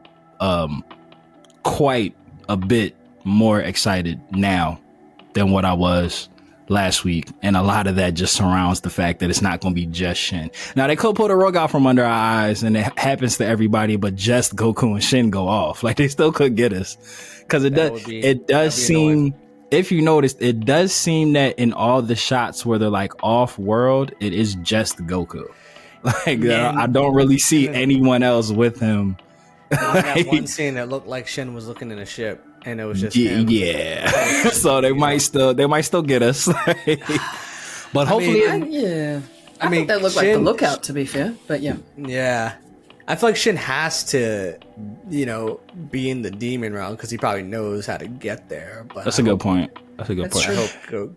quite a bit more excited now than what I was last week, and a lot of that just surrounds the fact that it's not going to be just Shin. Now they could pull the rug out from under our eyes, and it happens to everybody, but just Goku and Shin go off. Like they still could get us, because it does seem annoying. If you noticed, it does seem that in all the shots where they're like off world, it is just Goku. Like I don't really see anyone else with him. That one scene that looked like Shin was looking in a ship. And it was just him. Yeah. So they might still get us. But hopefully, I think that looked like the Lookout, to be fair. But yeah, I feel like Shin has to, be in the demon realm because he probably knows how to get there. But that's a good point. That's a good point. I hope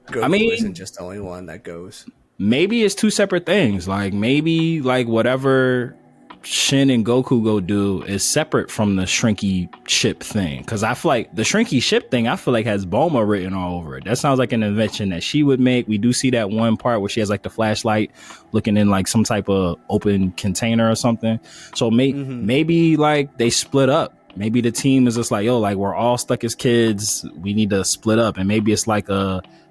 Goku isn't just the only one that goes. Maybe it's two separate things. Like maybe like whatever Shin and Goku go do is separate from the shrinky ship thing, because I feel like the shrinky ship thing I feel like has Bulma written all over it. That sounds like an invention that she would make. We do see that one part where she has like the flashlight looking in like some type of open container or something. So maybe like they split up. Maybe the team is just like, yo, like we're all stuck as kids, we need to split up. And maybe it's like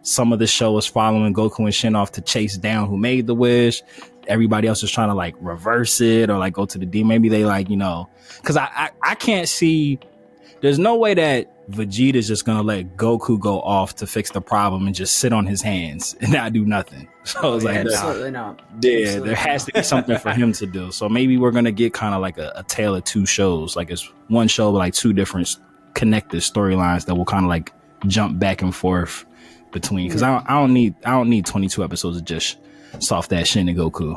some of the show is following Goku and Shin off to chase down who made the wish. Everybody else is trying to like reverse it or like go to the D. Maybe they like, because I can't see, there's no way that Vegeta's just gonna let Goku go off to fix the problem and just sit on his hands and not do nothing. So it's like absolutely not. Yeah, absolutely there has to be something for him to do. So maybe we're gonna get kind of like a tale of two shows. Like it's one show with like two different connected storylines that will kind of like jump back and forth between. Because I don't need 22 episodes of just soft ass Shin and Goku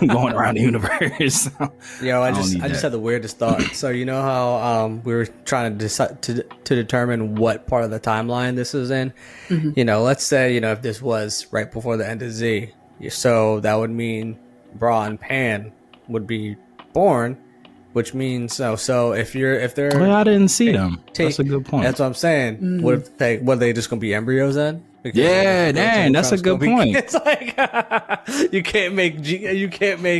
going around the universe. Yo, I just had the weirdest thought. So you know how we were trying to decide to determine what part of the timeline this is in. Let's say if this was right before the end of Z, so that would mean Bra and Pan would be born, which means so if they're I didn't see them. That's a good point. That's what I'm saying. What are they just gonna be embryos then? Because dang, that's a good point. It's like you can't make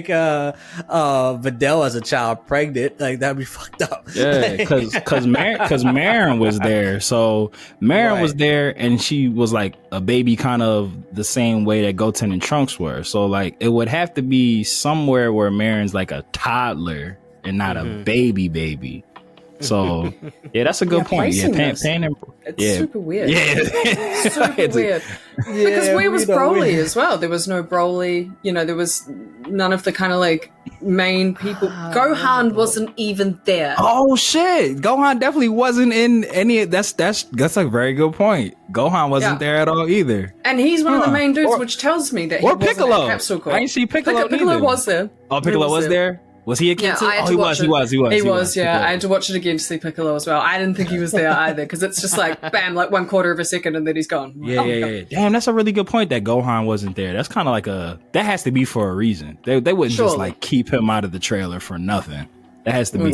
Videl as a child pregnant. Like that'd be fucked up. Yeah, because Marin was there. So Marin was there, and she was like a baby, kind of the same way that Goten and Trunks were. So like it would have to be somewhere where Marin's like a toddler and not a baby. So yeah, that's a good point. Yeah, Pan and it's super weird. Yeah, super weird. Because where was Broly as well? There was no Broly. There was none of the kind of like main people. Gohan wasn't even there. Oh shit, Gohan definitely wasn't in any. That's a very good point. Gohan wasn't there at all either. And he's one of the main dudes, which tells me that he wasn't Piccolo. at Capsule Corp. I didn't see Piccolo. Piccolo was there. Oh, Piccolo was there. Was he a kid too? He was. Yeah, I had to watch it again to see Piccolo as well. I didn't think he was there either, because it's just like, bam, like 1/4 of a second and then he's gone. Yeah. Damn, that's a really good point that Gohan wasn't there. That's kind of like that has to be for a reason. They wouldn't just like keep him out of the trailer for nothing. That has to be.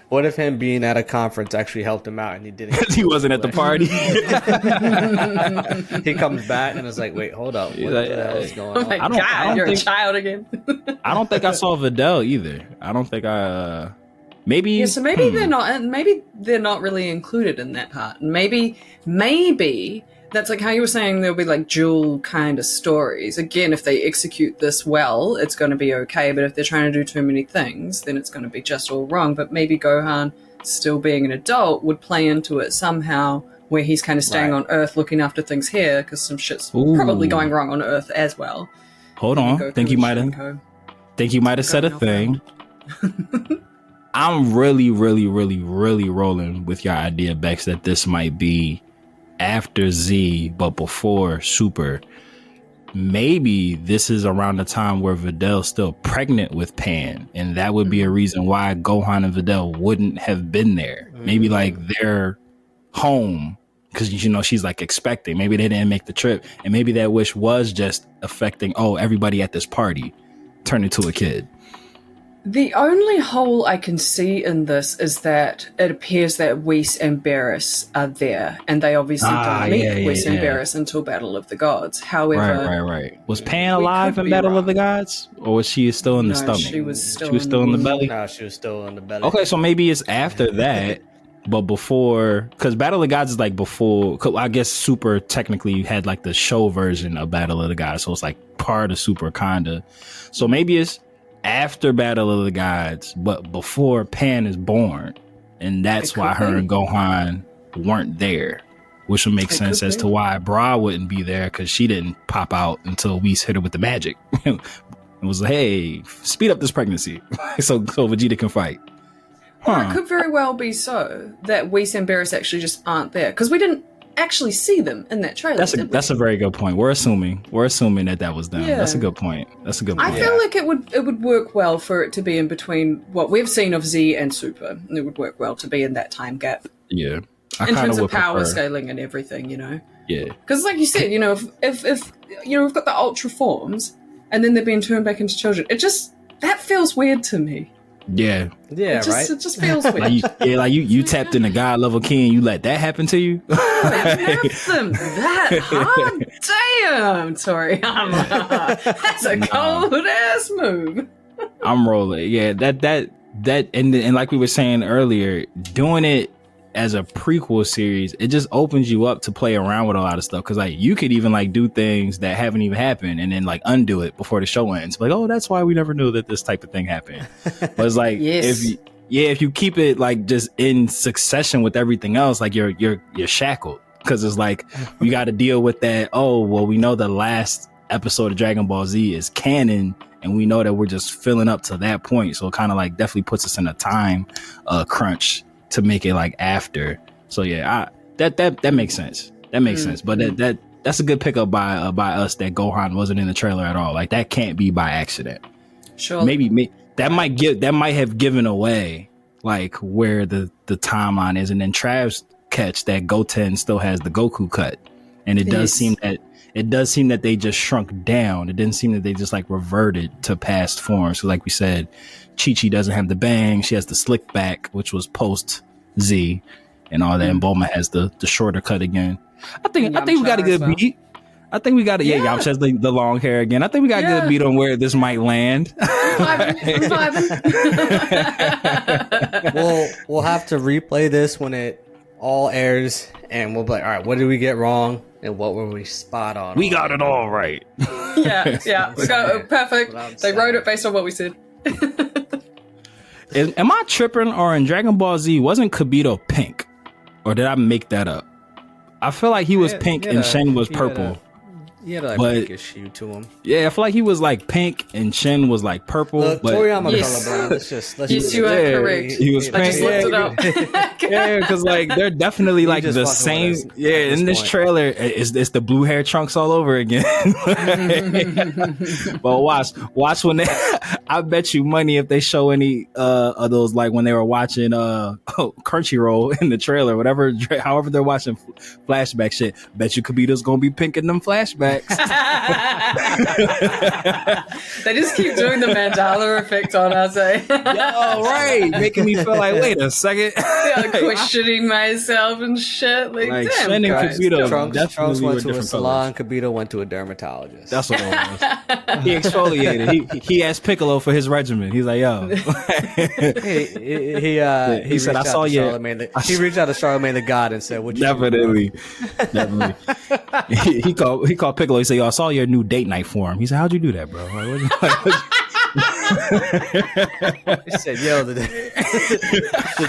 What if him being at a conference actually helped him out and he didn't? Because he wasn't at the party. He comes back and is like, wait, hold up. What the hell is going on? Oh my God, you're a child again. I don't think I saw Videl either. I don't think maybe. Yeah, so maybe they're not, and maybe they're not really included in that part. And maybe that's like how you were saying there'll be like dual kind of stories. Again, if they execute this well, it's going to be okay. But if they're trying to do too many things, then it's going to be just all wrong. But maybe Gohan, still being an adult, would play into it somehow, where he's kind of staying on Earth looking after things here, because some shit's probably going wrong on Earth as well. Hold on. Think you might have said a thing. I'm really rolling with your idea, Becks, that this might be after Z, but before Super. Maybe this is around the time where Vidal's still pregnant with Pan, and that would be a reason why Gohan and Vidal wouldn't have been there. Maybe like they're home because she's like expecting. Maybe they didn't make the trip, and maybe that wish was just affecting everybody at this party turned into a kid. The only hole I can see in this is that it appears that Whis and Barris are there, and they obviously don't meet Whis and Barris until Battle of the Gods. However, right. Was Pan alive in Battle of the Gods, or was she still in the stomach? She was still in the belly. No, she was still in the belly. Okay, so maybe it's after that, but before, because Battle of the Gods is like before. I guess Super technically had like the show version of Battle of the Gods, so it's like part of Super, kinda. So maybe it's after Battle of the Gods, but before Pan is born, and that's why her and Gohan weren't there, which would make sense as to why Bra wouldn't be there, because she didn't pop out until Whis hit her with the magic. It was like, hey, speed up this pregnancy so Vegeta can fight. Or it could very well be so that Whis and Barris actually just aren't there, because we didn't actually see them in that trailer. That's a very good point. We're assuming that was them. Yeah. That's a good point. I feel like it would work well for it to be in between what we've seen of Z and Super. It would work well to be in that time gap. Yeah. In terms of power scaling and everything, Yeah. Because like you said, if we've got the Ultra forms and then they're being turned back into children, that feels weird to me. Yeah. Yeah, right? It just feels weird. You tapped in a God level key and you let that happen to you? You have them that hard? Damn! Sorry. That's a cold-ass move. I'm rolling. Yeah, that and like we were saying earlier, doing it as a prequel series, it just opens you up to play around with a lot of stuff, because like you could even like do things that haven't even happened and then like undo it before the show ends, like, oh, that's why we never knew that this type of thing happened. But it's like, if you keep it like just in succession with everything else, like you're shackled, because it's like you got to deal with that. Oh, well, we know the last episode of Dragon Ball Z is canon, and we know that we're just filling up to that point, so it kind of like definitely puts us in a time crunch to make it like after. So yeah, that makes sense. That makes sense. But that's a good pickup by us that Gohan wasn't in the trailer at all. Like that can't be by accident. Sure. Maybe that might have given away like where the timeline is, and then Trav's catch that Goten still has the Goku cut, and it does seem that they just shrunk down. It didn't seem that they just like reverted to past forms. So like we said, Chi-Chi doesn't have the bang. She has the slick back, which was post Z and all that. And Bulma has the shorter cut again. I think we got a good beat. I think we got it. Yeah, Yamcha has the long hair again. I think we got a good beat on where this might land. We'll have to replay this when it all airs, and we'll be like, all right, what did we get wrong and what were we spot on? We got it all right. Yeah. We got it perfect. They wrote it based on what we said. Am I tripping, or in Dragon Ball Z wasn't Kibito pink, or did I make that up? I feel like he was pink and Shen was purple. He had like pinkish hue to him. Yeah, I feel like he was like pink and Shen was like purple. Look, Toriyama colorblind. Let's just you are correct. He was pink. I just looked it up. Yeah, because like they're definitely like the same. Yeah, in this trailer, it's the blue hair trunks all over again. But watch when they. I bet you money if they show any of those, like when they were watching Crunchyroll in the trailer, whatever, however they're watching flashback shit. Bet you Kibito's gonna be pink in them flashbacks. They just keep doing the Mandela effect on us, eh? Yo, right, making me feel like, wait a second, questioning myself and shit. Like damn, Shen and Kibito Trunks went to a salon. Kibito went to a dermatologist. That's what it was. He exfoliated. He asked Piccolo for his regimen. He's like, yo. He said, I saw you. He reached out to Charlemagne the God and said, what you definitely. He called Piccolo. He said, yo, I saw your new date night form. He said, how'd you do that, bro? He said, "Yo, the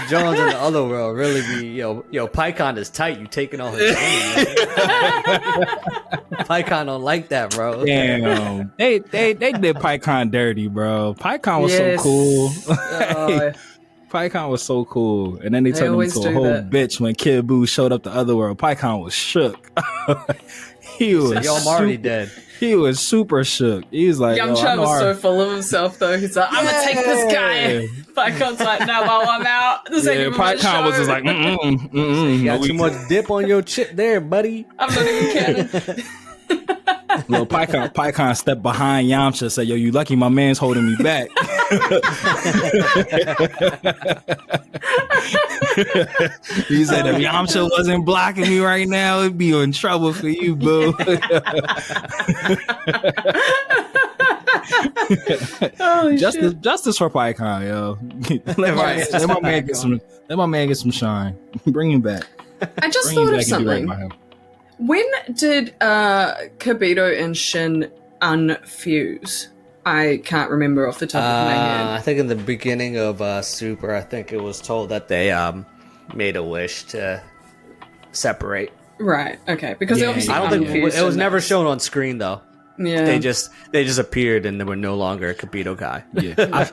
Jones in the other world really be yo. PyCon is tight. You taking all his money. PyCon don't like that, bro. Damn, they did PyCon dirty, bro. PyCon was so cool. PyCon was so cool, and then they turned him into a whole bitch when Kid Buu showed up the other world. PyCon was shook. He was. Yo, I'm already dead. He was super shook. He was like, Yamcha was so full of himself, though. He's like, I'm gonna take this guy. PyCon's like, no, well, I'm out. This ain't even my show. PyCon was just like, You got too much dip on your chip there, buddy. I'm not even kidding. Little PyCon stepped behind Yamcha and said, yo, you lucky my man's holding me back. He said, if Yamcha wasn't blocking me right now, it'd be in trouble for you, boo. Justice for PyCon, yo. Let my man get some shine. Bring him back. I just thought of something. When did Kibito and Shin unfuse? I can't remember off the top of my head. I think in the beginning of Super, I think it was told that they made a wish to separate. Right. Okay. Because obviously I don't think it was never shown on screen though. Yeah. They just appeared and they were no longer a Kibito guy. Yeah.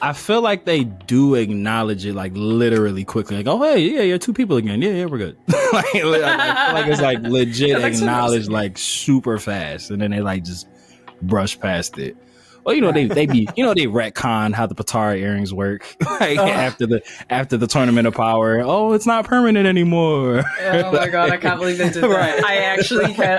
I feel like they do acknowledge it like literally quickly. Like, oh hey, yeah, you're two people again. Yeah, we're good. I feel like it's like legit acknowledged like super fast, and then they like just brush past it. Well, they retcon how the Patara earrings work like after the Tournament of Power. Oh, it's not permanent anymore. Oh my god, I can't believe they did that. Right.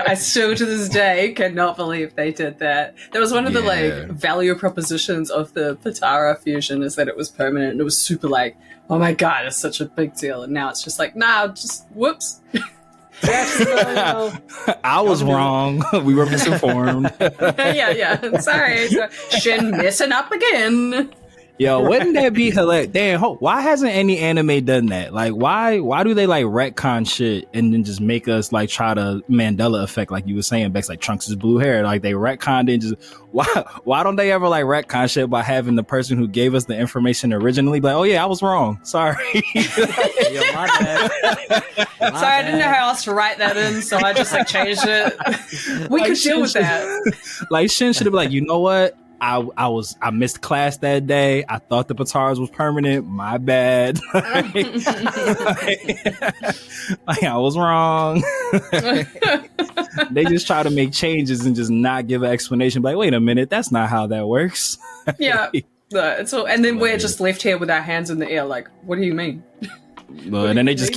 I still to this day cannot believe they did that. That was one of the value propositions of the Patara fusion, is that it was permanent, and it was super like, oh my god, it's such a big deal. And now it's just like, nah, just whoops. I was wrong. We were misinformed. Yeah. Sorry. Shin messing up again. Yo, wouldn't that be hilarious? Damn, why hasn't any anime done that? Like, why do they like retcon shit and then just make us like try to Mandela effect, like you were saying, Becks, like Trunks' blue hair? Like they retconned and just why don't they ever like retcon shit by having the person who gave us the information originally be like, oh yeah, I was wrong. Sorry. Yo, my bad. Sorry, I didn't know how else to write that in, so I just like changed it. We could deal with that. Like Shin should have been like, you know what? I missed class that day. I thought the Pataras was permanent. My bad. Like I was wrong. They just try to make changes and just not give an explanation. Like, wait a minute, that's not how that works. Yeah. And then we're just left here with our hands in the air. Like, what do you mean? Well, and then they just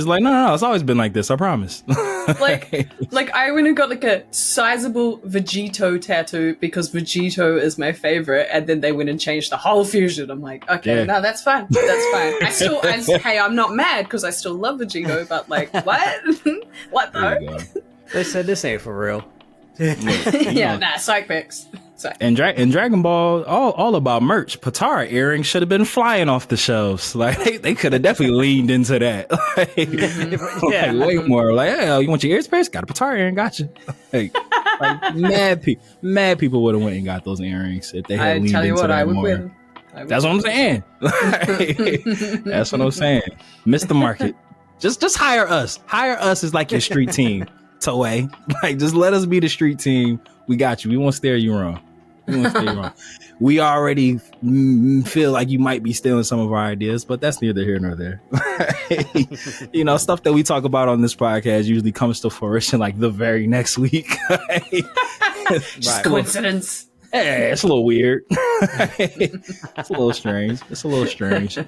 like, no, it's always been like this. I promise. like I went and got like a sizable Vegito tattoo because Vegito is my favorite, and then they went and changed the whole fusion. I'm like, okay, no, that's fine. That's fine. Hey, I'm not mad because I still love Vegito, but like, what? What though? They said this ain't for real. Psych pics. And Dragon Ball, all about merch. Patara earrings should have been flying off the shelves. Like they could have definitely leaned into that. Like, way more. Like, hey, you want your ears pierced? Got a Patara earring, gotcha. Like mad people would have went and got those earrings if they had leaned into that more. That's what I'm saying. That's what I'm saying. Miss the market. Just hire us. Hire us as like your street team. Toei. Like, just let us be the street team. We got you. We won't steer you wrong. We already feel like you might be stealing some of our ideas, but that's neither here nor there. Stuff that we talk about on this podcast usually comes to fruition like the very next week. Just coincidence. Hey, it's a little weird. It's a little strange.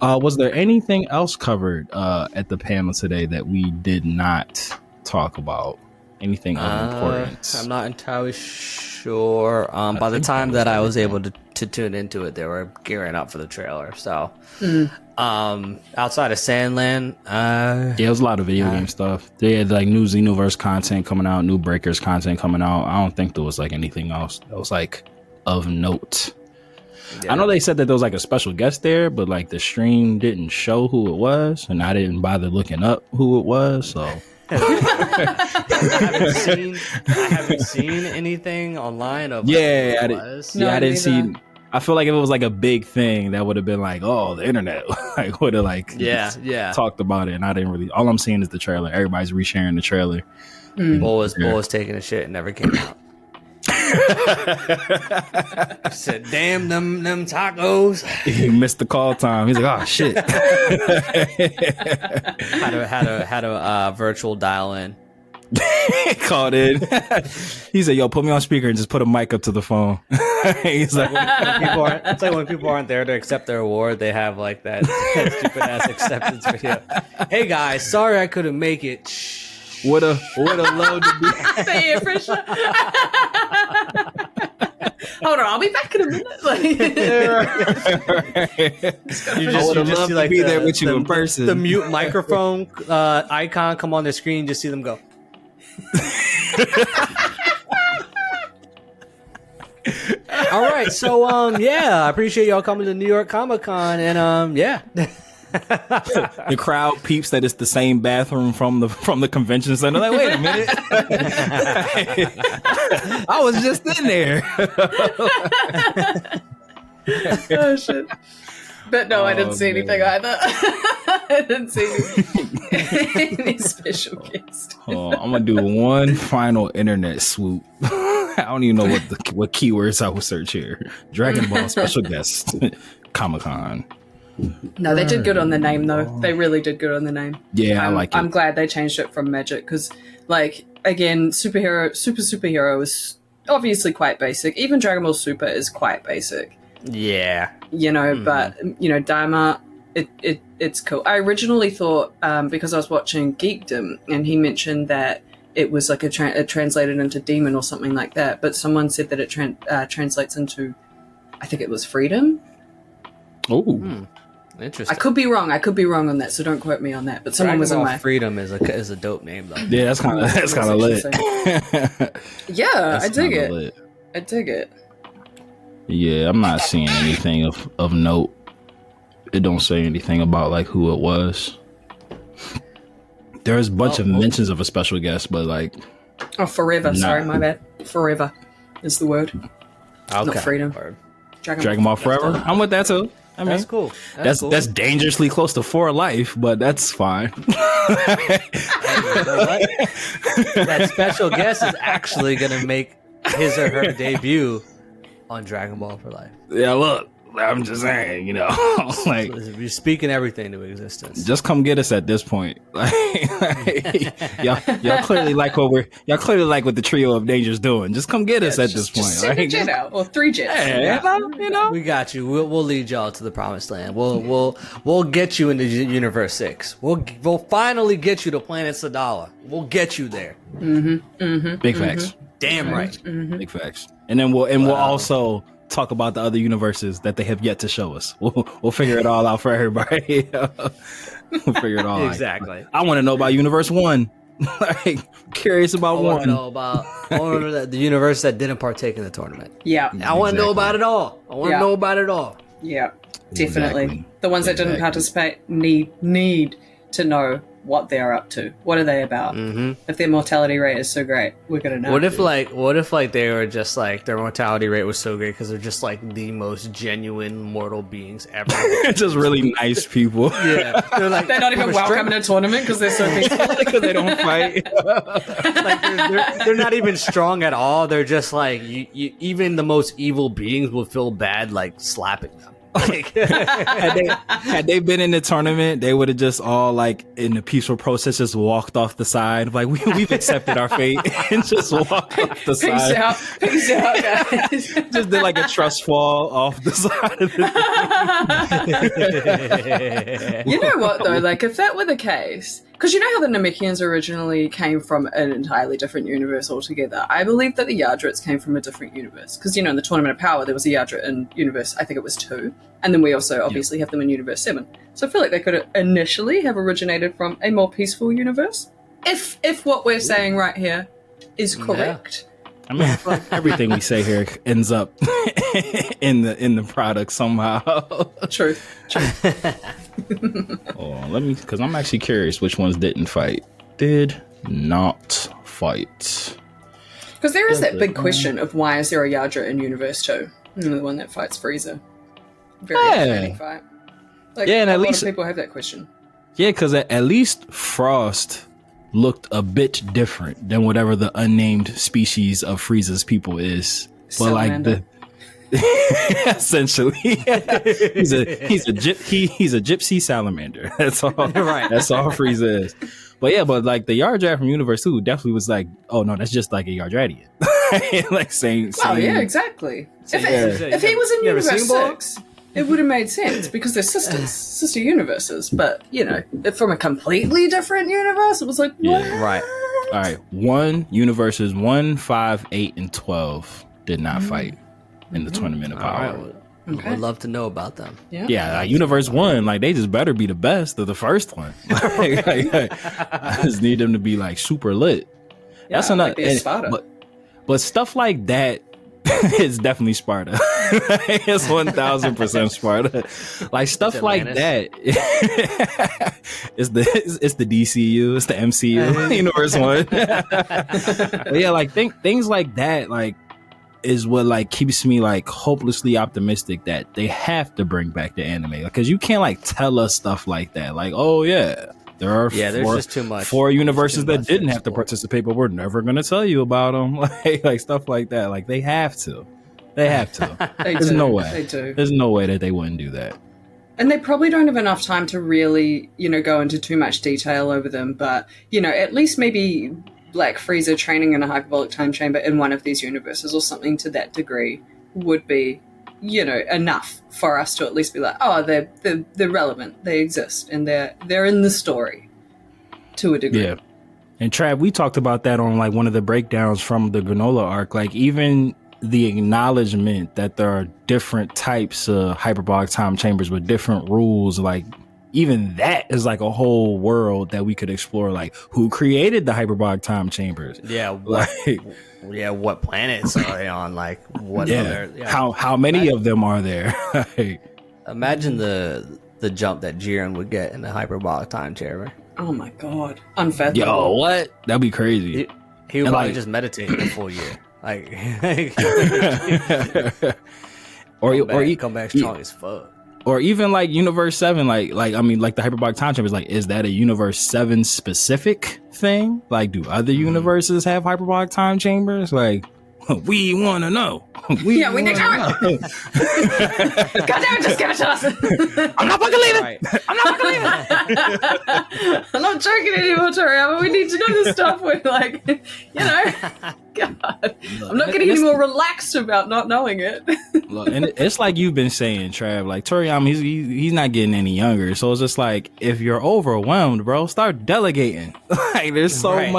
Was there anything else covered at the panel today that we did not talk about? Anything of importance? I'm not entirely sure. By the time that I was able to tune into it, they were gearing up for the trailer. So, outside of Sandland, it was a lot of video game stuff. They had like new Xenoverse content coming out, new Breakers content coming out. I don't think there was like anything else that was like of note. Yeah. I know they said that there was like a special guest there, but like the stream didn't show who it was, and I didn't bother looking up who it was. So. I haven't seen anything online of I didn't see I feel like if it was like a big thing, that would have been like, oh, the internet like would have like talked about it, and I didn't really. All I'm seeing is the trailer. Everybody's resharing the trailer. Bull was taking a shit and never came out. Said, "Damn them tacos." He missed the call time. He's like, "Oh shit." had a virtual dial in. Called in. He said, "Yo, put me on speaker and just put a mic up to the phone." He's like, it's like when people aren't there to accept their award, they have like that stupid ass acceptance video. Hey guys, sorry I couldn't make it. What a load to be. The air pressure. Hold on, I'll be back in a minute. Like, you just see like be there with you in person. The mute microphone icon come on the screen. Just see them go. All right, so I appreciate y'all coming to New York Comic Con, and the crowd peeps that it's the same bathroom from the convention center. Like, wait a minute, I was just in there. oh shit! But no, I didn't see anything either. I didn't see any special guest. I'm gonna do one final internet swoop. I don't even know what keywords I would search here. Dragon Ball special guest, Comic Con. No, they did good on the name though. They really did good on the name. Yeah, I like it. I'm glad they changed it from Magic because, like, again, superhero is obviously quite basic. Even Dragon Ball Super is quite basic. Yeah, but Daima, it's cool. I originally thought because I was watching Geekdom and he mentioned that it was like it translated into demon or something like that. But someone said that it translates into, I think it was freedom. Oh. Interesting. I could be wrong on that, so don't quote me on that. But someone was on my freedom is a dope name though. Yeah, that's kind of lit. Yeah, I dig it. Lit. I dig it. Yeah, I'm not seeing anything of note. It don't say anything about like who it was. There's a bunch of mentions of a special guest, but like forever. Sorry, my bad. Forever is the word. Okay. Not freedom. Dragon Ball Forever. I'm with that too. I mean, that's cool. That's dangerously close to for life, but that's fine. That special guest is actually gonna make his or her debut on Dragon Ball for Life. Yeah, look, I'm just saying, like you're speaking everything into existence. Just come get us at this point. Like, y'all clearly like what the trio of Danger's doing. Just come get us at this point. Just send a jet out or 3 jets. Yeah, we got you. We'll lead y'all to the promised land. We'll get you into Universe 6. We'll finally get you to Planet Sadala. We'll get you there. Big facts. Damn right. Big facts. And then we'll also talk about the other universes that they have yet to show us. We'll figure it all out for everybody. We'll figure it all exactly. out. I want to know about Universe 1. Like, curious about I one. I want to know the universe that didn't partake in the tournament. Yeah. I want to know about it all. Yeah, definitely. Exactly. The ones that didn't participate need to know what they're up to. What are they about? If their mortality rate is so great, we're gonna know. What if they were just like their mortality rate was so great because they're just like the most genuine mortal beings ever? Just really nice people. Yeah, they're not even welcome in a tournament because they're so peaceful because they don't fight. Like they're not even strong at all. They're just like even the most evil beings will feel bad like slapping them. Like, had they been in the tournament, they would have just all like in the peaceful process just walked off the side, like we've accepted our fate, and just walked off the side. Peace out, guys. Just did like a trust fall off the side of the You know what though? Like if that were the case, because you know how the Namekians originally came from an entirely different universe altogether. I believe that the Yardrits came from a different universe. Because, in the Tournament of Power, there was a Yardrit in universe, I think it was 2. And then we also obviously have them in universe 7. So I feel like they could initially have originated from a more peaceful universe. If what we're saying right here is correct. I mean, everything we say here ends up in the product somehow. True. Because I'm actually curious which ones didn't fight. Did not fight. Because there is that big question of why is there a Yardra in Universe 2? The one that fights Frieza. Very entertaining fight. Like, and a at lot least of people have that question. Yeah, because at least Frost looked a bit different than whatever the unnamed species of Frieza's people is. But like essentially, he's a gypsy salamander. That's all. Right. That's all Frieza is. But like the Yardrat from Universe 2 definitely was like, oh no, that's just like a Yardratian. Like saying. Oh yeah, exactly. If he was in Universe 6, it would have made sense because they're sister universes. But from a completely different universe, it was like, what? Yeah, right. All right, universes 1, 5, 8, and 12 did not fight in the Tournament of Power. Right. Okay. I'd love to know about them. Yeah, Universe 1, like they just better be the best of the first one. I just need them to be like super lit. Yeah, that's another. Like but stuff like that is definitely Sparta. It's 1000% Sparta. Like stuff like that. It's the DCU. It's the MCU. Universe 1. But yeah, like things like that. Like. Is what like keeps me like hopelessly optimistic that they have to bring back the anime, because you can't like tell us stuff like that, like, oh yeah, there's just too much. 4 universes that didn't have to participate, but we're never gonna tell you about them. like stuff like that. Like they have to. There's no way. They do. There's no way that they wouldn't do that. And they probably don't have enough time to really, go into too much detail over them. But, at least maybe Black Frieza training in a hyperbolic time chamber in one of these universes or something to that degree would be, enough for us to at least be like, oh, they're relevant, they exist, and they're in the story to a degree. Yeah. And Trav, we talked about that on like one of the breakdowns from the Granola arc. Like even the acknowledgement that there are different types of hyperbolic time chambers with different rules, like even that is like a whole world that we could explore. Like who created the hyperbolic time chambers? Yeah. What planets are they on? Like what? How many of them are there? Imagine the jump that Jiren would get in the hyperbolic time chamber. Oh my god, unfathomable. Yo, what? That'd be crazy. He would probably just meditate for a full year. Like, come back strong as fuck. Or even like Universe 7, like the hyperbolic time chamber is like, is that a Universe 7 specific thing? Like, do other universes have hyperbolic time chambers? Like, we want to know. We need to know. God damn it, just give it to us. I'm not fucking leaving. Right. I'm not fucking leaving. I'm not joking anymore, Toriyama. We need to know this stuff. We're like, God. I'm not getting any more relaxed about not knowing it. Look, and it's like you've been saying, Trav, like Toriyama, he's not getting any younger. So it's just like, if you're overwhelmed, bro, start delegating. Like there's so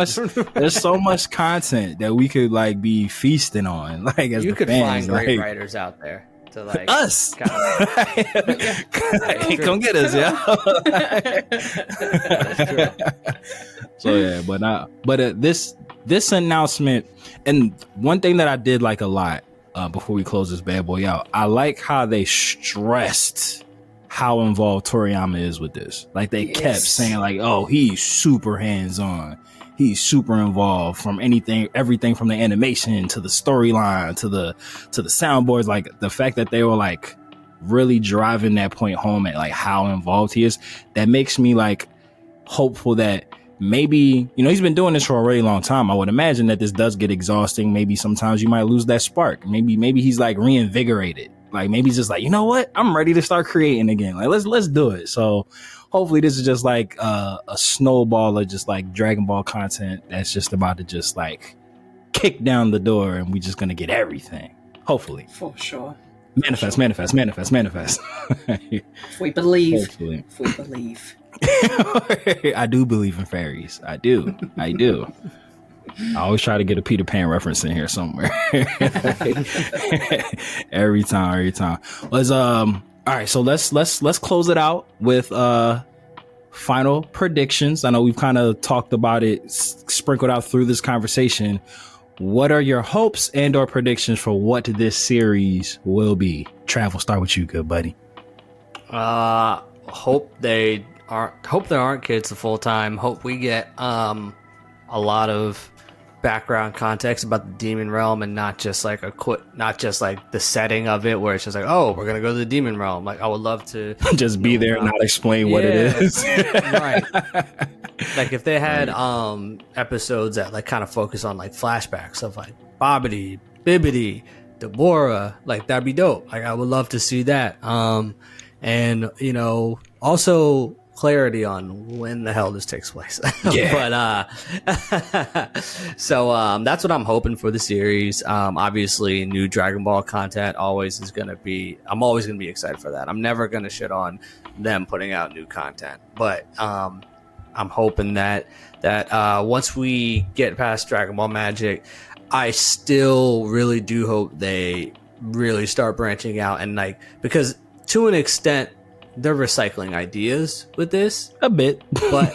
much content that we could like be feasting on. Like as you the could fans, find great like, writers out there to like us. Come get us, yeah. So this announcement, and one thing that I did like a lot before we close this bad boy out, I like how they stressed how involved Toriyama is with this. Like they kept saying like, oh, he's super hands-on. He's super involved from everything from the animation to the storyline to the soundboards. Like the fact that they were like really driving that point home at like how involved he is, that makes me like hopeful that maybe, he's been doing this for a really long time. I would imagine that this does get exhausting. Maybe sometimes you might lose that spark. Maybe he's like reinvigorated. Like maybe he's just like, you know what? I'm ready to start creating again. Like let's do it. So hopefully this is just like a snowball of just like Dragon Ball content that's just about to just like kick down the door and we just gonna get everything. Hopefully. For sure. Manifest. If we believe. Hopefully. If we believe. I do believe in fairies. I do. I always try to get a Peter Pan reference in here somewhere. every time. All right, so let's close it out with final predictions. I know we've kind of talked about it, sprinkled out through this conversation. What are your hopes and or predictions for what this series will be? Trav, we'll start with you, good buddy. Hope there aren't kids the full time. Hope we get a lot of background context about the demon realm and not just like the setting of it where it's just like, oh, we're gonna go to the demon realm. Like I would love to just be there and not explain what it is. Right. Like if they had episodes that like kind of focus on like flashbacks of like Bobbity, Bibbity, Deborah, like that'd be dope. Like I would love to see that. And also clarity on when the hell this takes place. Yeah. But so that's what I'm hoping for the series. Obviously new Dragon Ball content I'm always gonna be excited for that. I'm never gonna shit on them putting out new content, but I'm hoping that once we get past Dragon Ball Magic, I still really do hope they really start branching out, and like, because to an extent they're recycling ideas with this a bit, but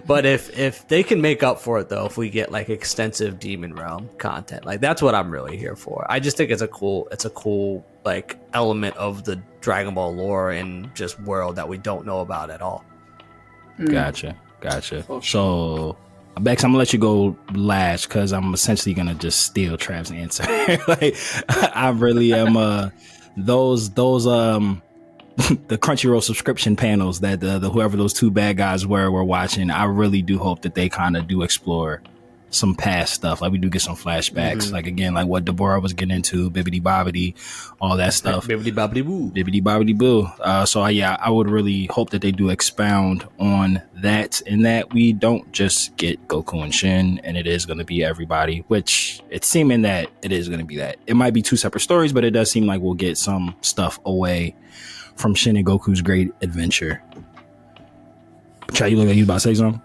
but if they can make up for it though, if we get like extensive Demon Realm content, like that's what I'm really here for. I just think it's a cool like element of the Dragon Ball lore and just world that we don't know about at all. Gotcha. So Becks, I'm gonna let you go last because I'm essentially gonna just steal Trav's answer. Like I really am those the Crunchyroll subscription panels that the whoever those two bad guys were watching, I really do hope that they kind of do explore some past stuff. Like we do get some flashbacks, like again, like what Deborah was getting into, Bibbidi Bobbidi, all that stuff. Bibbidi Bobbidi Boo. Bibbidi Bobbidi Boo. So yeah, I would really hope that they do expound on that, and that we don't just get Goku and Shin, and it is going to be everybody, which it's seeming that it is going to be that. It might be two separate stories, but it does seem like we'll get some stuff away from Shin and Goku's great adventure. Chad, you look like you about to say something?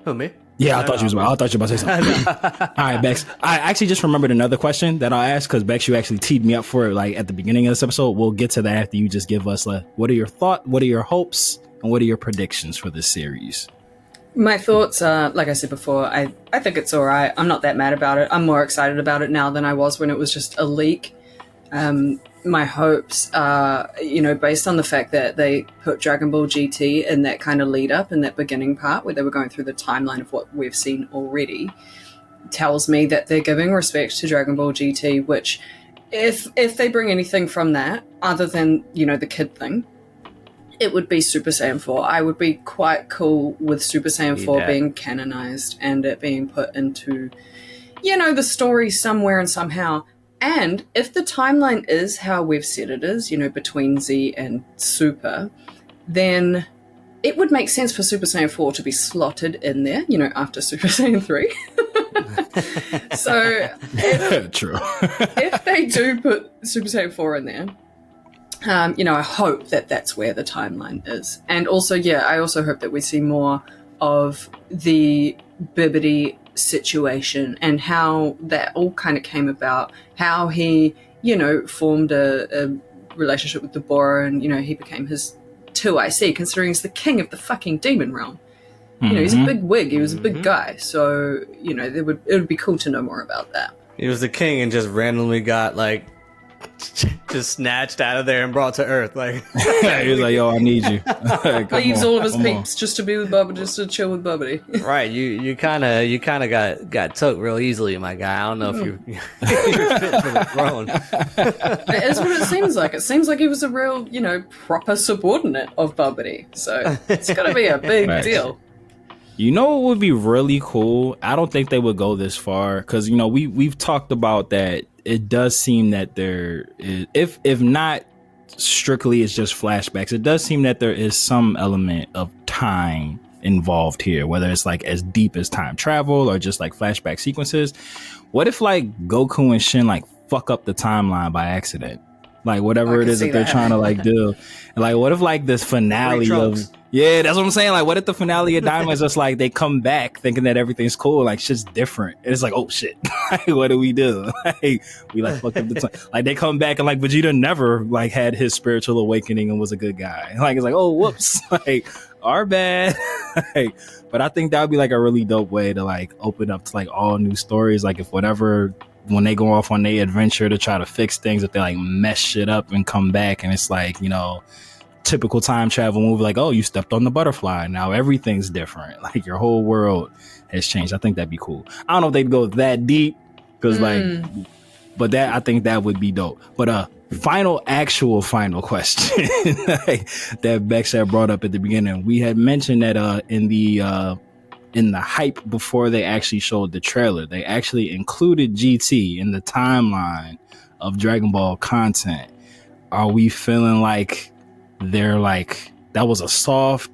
Who, me? Yeah, I thought you were about to say something. All right, Bex. I actually just remembered another question that I'll ask because Bex, you actually teed me up for it like at the beginning of this episode. We'll get to that after you just give us what are your thoughts, what are your hopes, and what are your predictions for this series? My thoughts are, like I said before, I think it's all right. I'm not that mad about it. I'm more excited about it now than I was when it was just a leak. My hopes are, based on the fact that they put Dragon Ball GT in that kind of lead up in that beginning part where they were going through the timeline of what we've seen already, tells me that they're giving respect to Dragon Ball GT, which if they bring anything from that other than, the kid thing, it would be Super Saiyan 4. I would be quite cool with Super Saiyan 4 being canonized and it being put into, the story somewhere and somehow. And if the timeline is how we've said it is, between Z and Super, then it would make sense for Super Saiyan 4 to be slotted in there, after Super Saiyan 3. So, True. If they do put Super Saiyan 4 in there, I hope that that's where the timeline is. And also, I also hope that we see more of the Bibbidi situation and how that all kind of came about, how he, formed a relationship with Deborah and, he became his 2IC, considering he's the king of the fucking demon realm. He's a big wig, he was a big guy. So, it would be cool to know more about that. He was the king and just randomly got just snatched out of there and brought to Earth. Like he was like, "Yo, I need you." Leaves all of his peeps just to be with Bubba, just to chill with Bubbity. Right, you kind of got took real easily, my guy. I don't know if you're fit for the throne. It is what it seems like. It seems like he was a real, proper subordinate of Bubbity. So it's got to be a big deal. You know what would be really cool? I don't think they would go this far because we've talked about that. It does seem that there is, if not strictly it's just flashbacks, it does seem that there is some element of time involved here, whether it's like as deep as time travel or just like flashback sequences. What if like Goku and Shin like fuck up the timeline by accident? Like whatever it is that they're trying to like do. And like what if like this finale of that's what I'm saying. Like what if the finale of Daima is just like they come back thinking that everything's cool, like shit's different. And it's like, oh shit, like, what do we do? Like we like fucked up the time. Like they come back and like Vegeta never like had his spiritual awakening and was a good guy. Like it's like, oh whoops, like our bad. Like, but I think that would be like a really dope way to like open up to like all new stories. Like if whatever, when they go off on their adventure to try to fix things, if they like mess shit up and come back and it's like, typical time travel movie, like, oh, you stepped on the butterfly, now everything's different, like your whole world has changed. I think that'd be cool. I don't know if they'd go that deep, because but that, I think that would be dope. But final question that Becks had brought up at the beginning. We had mentioned that in the hype before they actually showed the trailer, they actually included GT in the timeline of Dragon Ball content. Are we feeling like they're like, that was a soft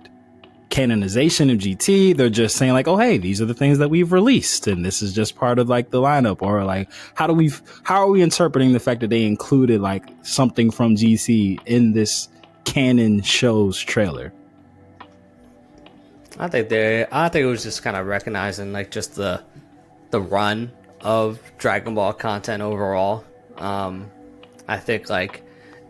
canonization of GT? They're just saying like, oh, hey, these are the things that we've released and this is just part of like the lineup? Or like, how are we interpreting the fact that they included like something from GT in this canon show's trailer? I think it was just kind of recognizing like just the run of Dragon Ball content overall. I think like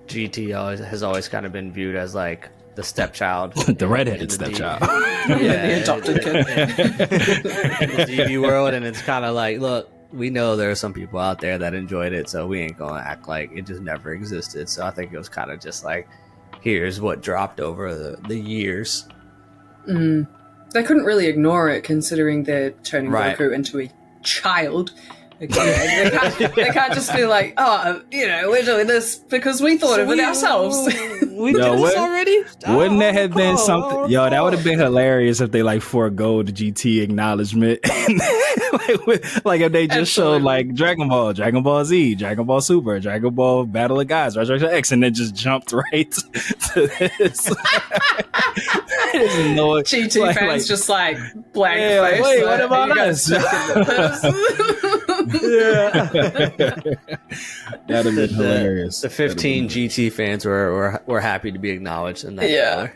GT has always kind of been viewed as like the stepchild, the redheaded stepchild, the adopted kid in the TV world, and it's kind of like, look, we know there are some people out there that enjoyed it, so we ain't gonna act like it just never existed. So I think it was kind of just like, here's what dropped over the years. They couldn't really ignore it, considering they're turning Goku into a child. They can't just be like, oh, we're doing this because we thought of it ourselves. We did this already? Wouldn't that have been something? Yo, that would have been hilarious if they like forego the GT acknowledgement. like if they just showed like Dragon Ball Z, Dragon Ball Super, Dragon Ball Battle of Gods, Resurrection X, and then just jumped right to this. GT fans just like blank face. Wait, what about us? Yeah, that'd have been hilarious. The 15 GT fans were happy to be acknowledged in that. Yeah.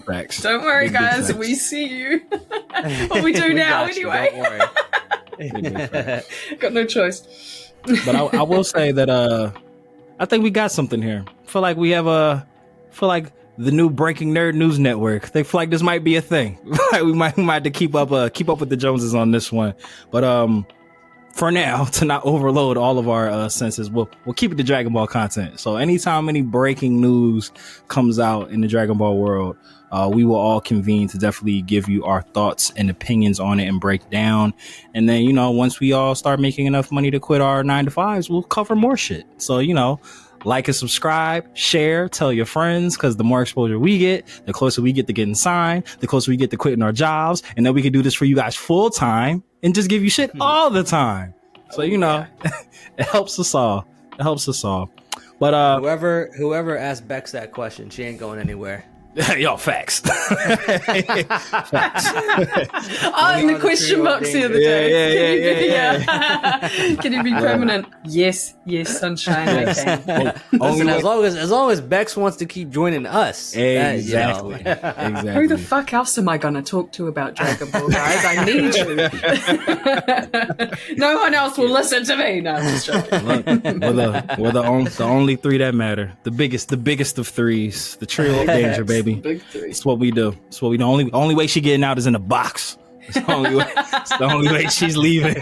Facts. Don't worry, guys. We see you. What we do now, anyway. Don't worry. Got no choice. But I will say that I think we got something here. Feel like we have the new Breaking Nerd News Network. They feel like this might be a thing. Like we might have to keep up with the Joneses on this one. But for now, to not overload all of our senses, we'll keep it to Dragon Ball content. So anytime any breaking news comes out in the Dragon Ball world, we will all convene to definitely give you our thoughts and opinions on it and break down. And then, once we all start making enough money to quit our 9-to-5s, we'll cover more shit. So, like and subscribe, share, tell your friends, because the more exposure we get, the closer we get to getting signed, the closer we get to quitting our jobs, and then we can do this for you guys full time and just give you shit all the time. So, it helps us all. But whoever asked Becks that question, she ain't going anywhere. Yo, facts. In the question box the other day. Yeah. Can you be permanent? Yes, sunshine. I can. Listen, as long as Becks wants to keep joining us. Exactly. Who the fuck else am I gonna talk to about Dragon Ball, guys? I need you. No one else will listen to me. No, I'm just joking. We're the only three that matter. The biggest of threes. The trio of danger, baby. Big three. It's what we do. The only way she getting out is in a box. It's the only way she's leaving.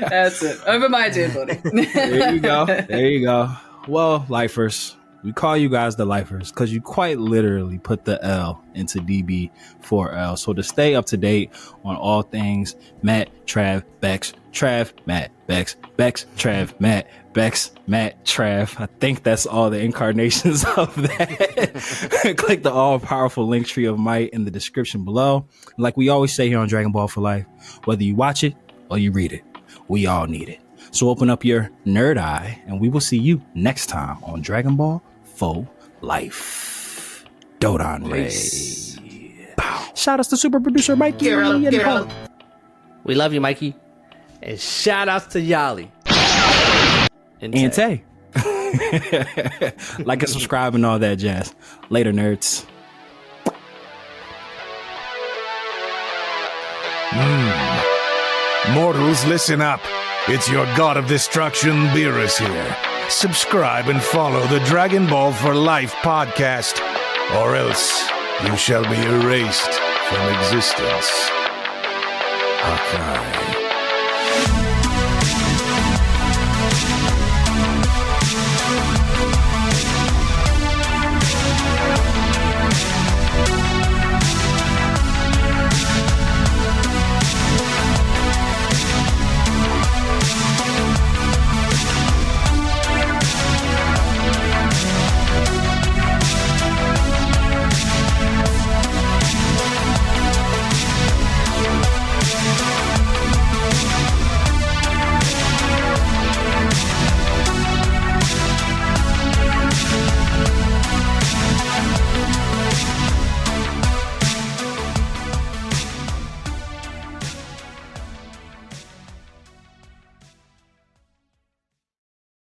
That's it. Over my dead body. There you go. Well, lifers, we call you guys the lifers because you quite literally put the L into DB4L. So to stay up to date on all things Matt, Trav, Becks, Trav, Matt, Becks, Becks, Trav, Matt, Becks, Matt, Trav. I think that's all the incarnations of that. Click the all-powerful link tree of might in the description below. Like we always say here on Dragon Ball for Life, whether you watch it or you read it, we all need it. So open up your nerd eye, and we will see you next time on Dragon Ball for Life. Dodon Ray. Pow. Shout outs to super producer Mikey. We love you, Mikey. And shout outs to Yali. And Tay. Like and subscribe and all that jazz. Later, nerds. Mortals, listen up. It's your god of destruction, Beerus here. Subscribe and follow the Dragon Ball for Life podcast, or else you shall be erased from existence. Hakai.